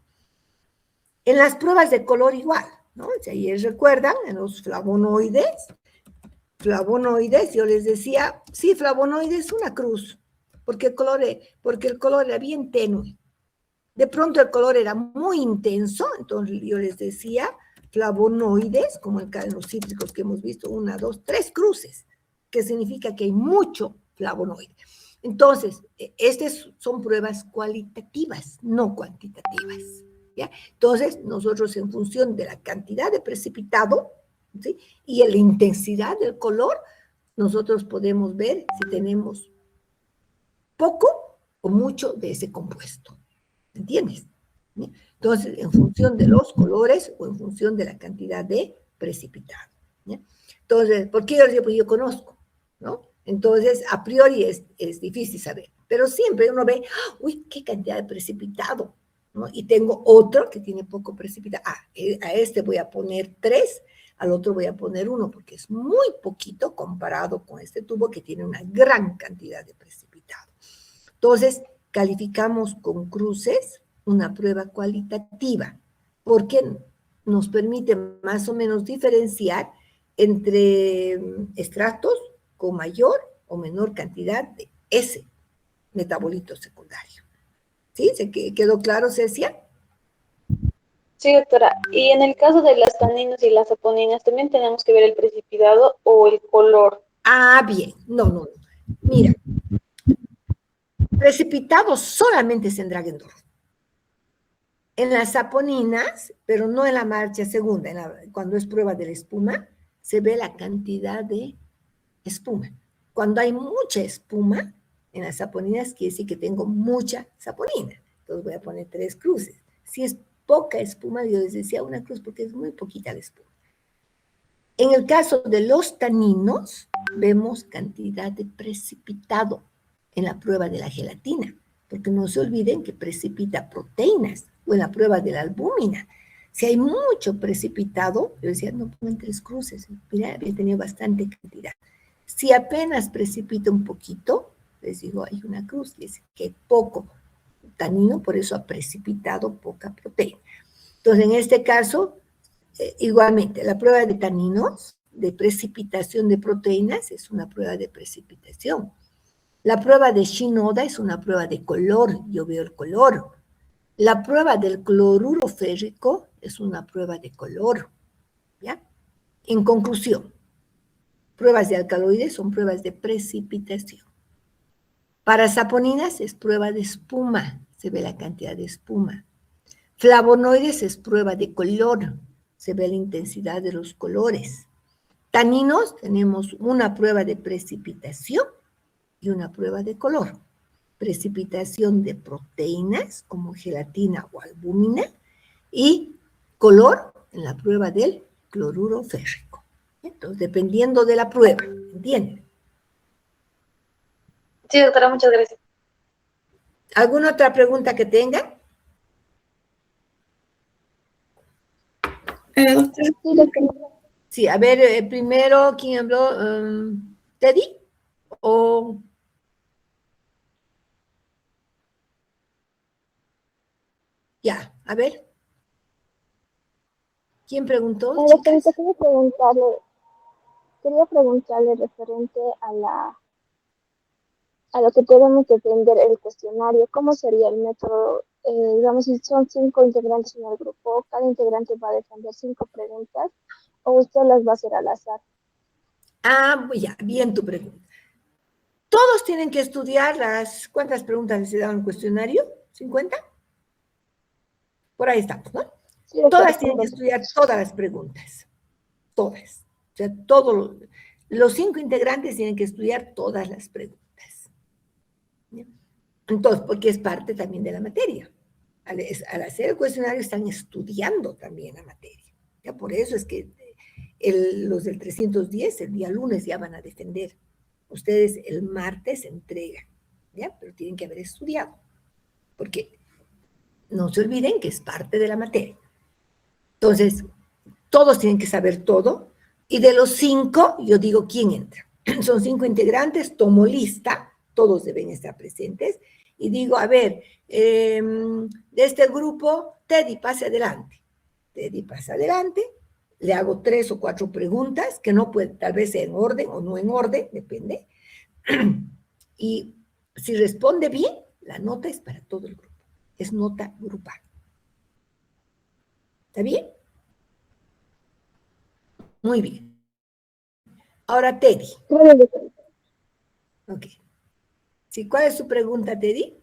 En las pruebas de color igual, ¿no? Si ayer recuerdan, en los flavonoides, yo les decía, sí, flavonoides, una cruz, porque el color era bien tenue. De pronto el color era muy intenso, entonces yo les decía, flavonoides, como en los cítricos que hemos visto, 1, 2, 3 cruces, que significa que hay mucho flavonoide. Entonces, estas son pruebas cualitativas, no cuantitativas, ¿ya? Entonces, nosotros en función de la cantidad de precipitado, ¿sí?, y la intensidad del color, nosotros podemos ver si tenemos poco o mucho de ese compuesto. ¿Entiendes? ¿Sí? Entonces, en función de los colores o en función de la cantidad de precipitado. ¿Ya? Entonces, ¿por qué yo digo? Pues yo conozco, ¿no? Entonces, a priori es difícil saber, pero siempre uno ve, uy, qué cantidad de precipitado, ¿no? Y tengo otro que tiene poco precipitado. A este voy a poner 3, al otro voy a poner 1, porque es muy poquito comparado con este tubo que tiene una gran cantidad de precipitado. Entonces, calificamos con cruces una prueba cualitativa, porque nos permite más o menos diferenciar entre estratos con mayor o menor cantidad de ese metabolito secundario. ¿Sí? ¿Se quedó claro, Cecia? Sí, doctora. Y en el caso de las taninos y las saponinas, ¿también tenemos que ver el precipitado o el color? Bien. No. Mira, precipitado solamente es en Dragendorf. En las saponinas, pero no en la marcha segunda, cuando es prueba de la espuma, se ve la cantidad de espuma. Cuando hay mucha espuma en las saponinas, quiere decir que tengo mucha saponina. Entonces voy a poner 3 cruces. Si es poca espuma, yo les decía 1 cruz porque es muy poquita la espuma. En el caso de los taninos, vemos cantidad de precipitado en la prueba de la gelatina, porque no se olviden que precipita proteínas, o en la prueba de la albúmina. Si hay mucho precipitado, yo decía, no pongan 3 cruces, mira, había tenido bastante cantidad. Si apenas precipita un poquito, les digo, hay 1 cruz, y es que poco tanino, por eso ha precipitado poca proteína. Entonces, en este caso, igualmente, la prueba de taninos, de precipitación de proteínas, es una prueba de precipitación. La prueba de Shinoda es una prueba de color, yo veo el color. La prueba del cloruro férrico es una prueba de color, ¿ya? En conclusión, pruebas de alcaloides son pruebas de precipitación. Para saponinas es prueba de espuma, se ve la cantidad de espuma. Flavonoides es prueba de color, se ve la intensidad de los colores. Taninos, tenemos una prueba de precipitación y una prueba de color. Precipitación de proteínas como gelatina o albúmina y color en la prueba del cloruro férrico. Entonces, dependiendo de la prueba, ¿entienden? Sí, doctora, muchas gracias. ¿Alguna otra pregunta que tengan? Doctora, Sí, a ver, primero, ¿quién habló? ¿Teddy? ¿O...? Ya, a ver. ¿Quién preguntó, chicas? Doctorita, quería preguntarle referente a lo que tenemos que aprender el cuestionario. ¿Cómo sería el método? Digamos, si son 5 integrantes en el grupo, cada integrante va a defender 5 preguntas o usted las va a hacer al azar. Ya, bien tu pregunta. Todos tienen que estudiar ¿cuántas preguntas se dan en el cuestionario? ¿50? Por ahí estamos, ¿no? Sí, doctora, Todas tienen que estudiar todas las preguntas. Todas. O sea, los 5 integrantes tienen que estudiar todas las preguntas. Entonces, porque es parte también de la materia. Al hacer el cuestionario están estudiando también la materia. ¿Ya? Por eso es que los del 310, el día lunes ya van a defender. Ustedes el martes entregan, ¿ya? Pero tienen que haber estudiado. Porque no se olviden que es parte de la materia. Entonces, todos tienen que saber todo. Y de los 5, yo digo, ¿quién entra? Son 5 integrantes, tomo lista, todos deben estar presentes, y digo, a ver, de este grupo, Teddy, pase adelante. Teddy pasa adelante, le hago 3 o 4 preguntas, que no puede, tal vez sea en orden o no en orden, depende, y si responde bien, la nota es para todo el grupo, es nota grupal. ¿Está bien? Muy bien. Ahora, Teddy. Ok. Sí, ¿cuál es su pregunta, Teddy?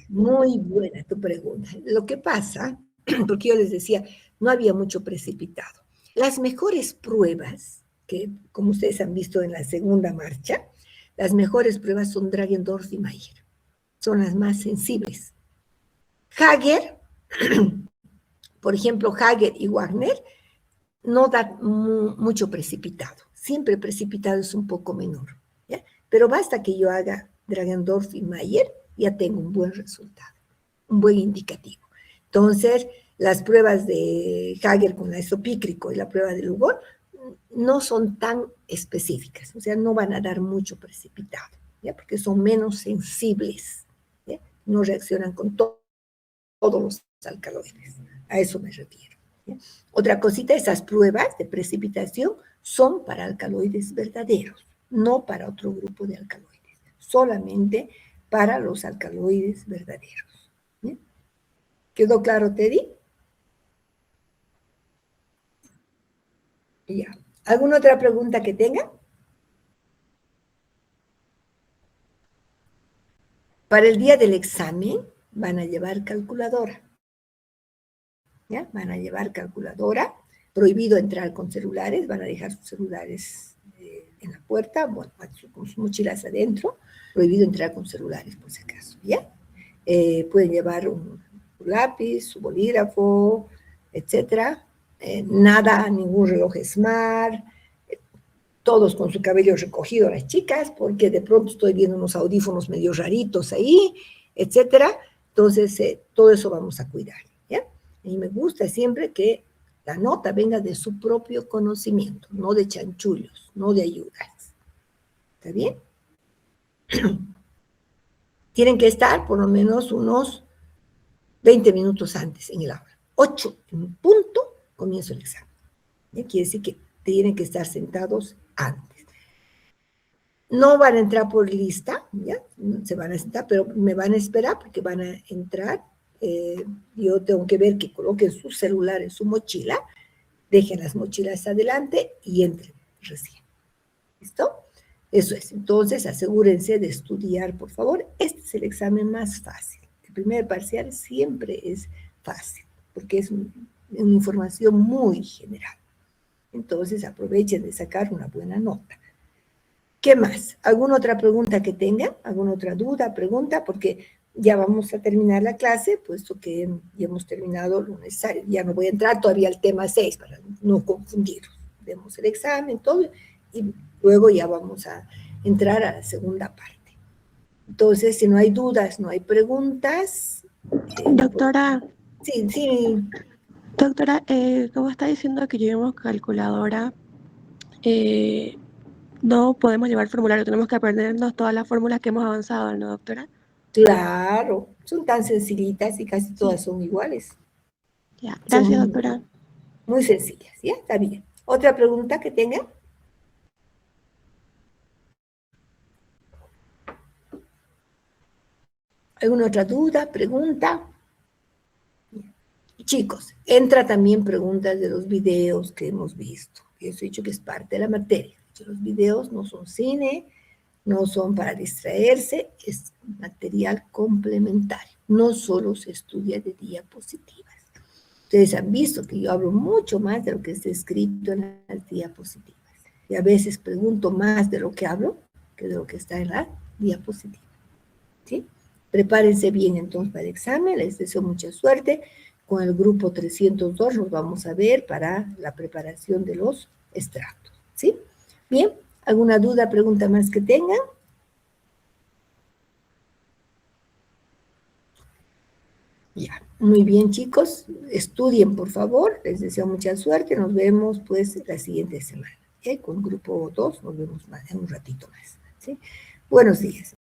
Muy buena tu pregunta. Lo que pasa, porque yo les decía, no había mucho precipitado. Las mejores pruebas, que como ustedes han visto en la segunda marcha, las mejores pruebas son Dragendorf y Mayer. Son las más sensibles. Hager, por ejemplo, Hager y Wagner, no da mucho precipitado. Siempre precipitado es un poco menor. ¿Ya? Pero basta que yo haga Dragendorf y Mayer, ya tengo un buen resultado, un buen indicativo. Entonces, las pruebas de Hager con isopícrico y la prueba de Lugol no son tan específicas, o sea, no van a dar mucho precipitado, ¿ya? Porque son menos sensibles, ¿ya? No reaccionan con todos los alcaloides, a eso me refiero. ¿Ya? Otra cosita, esas pruebas de precipitación son para alcaloides verdaderos, no para otro grupo de alcaloides, solamente para los alcaloides verdaderos. ¿Ya? ¿Quedó claro, Teddy? Ya. ¿Alguna otra pregunta que tenga? Para el día del examen van a llevar calculadora. ¿Ya? Van a llevar calculadora. Prohibido entrar con celulares. Van a dejar sus celulares en la puerta, bueno, con sus mochilas adentro. Prohibido entrar con celulares, por si acaso. ¿Ya? Pueden llevar un lápiz, su bolígrafo, etcétera. Nada, ningún reloj smart, todos con su cabello recogido, las chicas, porque de pronto estoy viendo unos audífonos medio raritos ahí, etcétera. Entonces, todo eso vamos a cuidar, ¿ya? Y me gusta siempre que la nota venga de su propio conocimiento, no de chanchullos, no de ayudas. ¿Está bien? Tienen que estar por lo menos unos 20 minutos antes en el aula. 8 en punto comienza el examen. ¿Ya? Quiere decir que tienen que estar sentados antes. No van a entrar por lista, ¿ya? Se van a sentar, pero me van a esperar porque van a entrar. Yo tengo que ver que coloquen su celular en su mochila, dejen las mochilas adelante y entren recién. ¿Listo? Eso es. Entonces, asegúrense de estudiar, por favor. Este es el examen más fácil. El primer parcial siempre es fácil, porque es una información muy general. Entonces, aprovechen de sacar una buena nota. ¿Qué más? ¿Alguna otra pregunta que tengan? ¿Alguna otra duda, pregunta? Porque ya vamos a terminar la clase, puesto que ya hemos terminado lo necesario. Ya no voy a entrar todavía al tema 6 para no confundirlos. Vemos el examen, todo, y luego ya vamos a entrar a la segunda parte. Entonces, si no hay dudas, no hay preguntas. Doctora. Sí. Doctora, como está diciendo que llevemos calculadora, no podemos llevar formulario, tenemos que aprendernos todas las fórmulas que hemos avanzado, ¿no, doctora? Claro, son tan sencillitas y casi todas son iguales. Ya, gracias, doctora. Muy sencillas, ¿ya? Está bien. ¿Otra pregunta que tengan? ¿Alguna otra duda, pregunta? Chicos, entra también preguntas de los videos que hemos visto. Eso he dicho que es parte de la materia. Los videos no son cine, no son para distraerse, es material complementario. No solo se estudia de diapositivas. Ustedes han visto que yo hablo mucho más de lo que está escrito en las diapositivas. Y a veces pregunto más de lo que hablo que de lo que está en la diapositiva. ¿Sí? Prepárense bien entonces para el examen. Les deseo mucha suerte. Con el grupo 302 nos vamos a ver para la preparación de los extractos. ¿Sí? Bien. ¿Alguna duda, pregunta más que tengan? Ya, muy bien, chicos, estudien, por favor, les deseo mucha suerte, nos vemos, pues, la siguiente semana, ¿ok? Con grupo 2 nos vemos más, en un ratito más, ¿sí? Buenos días.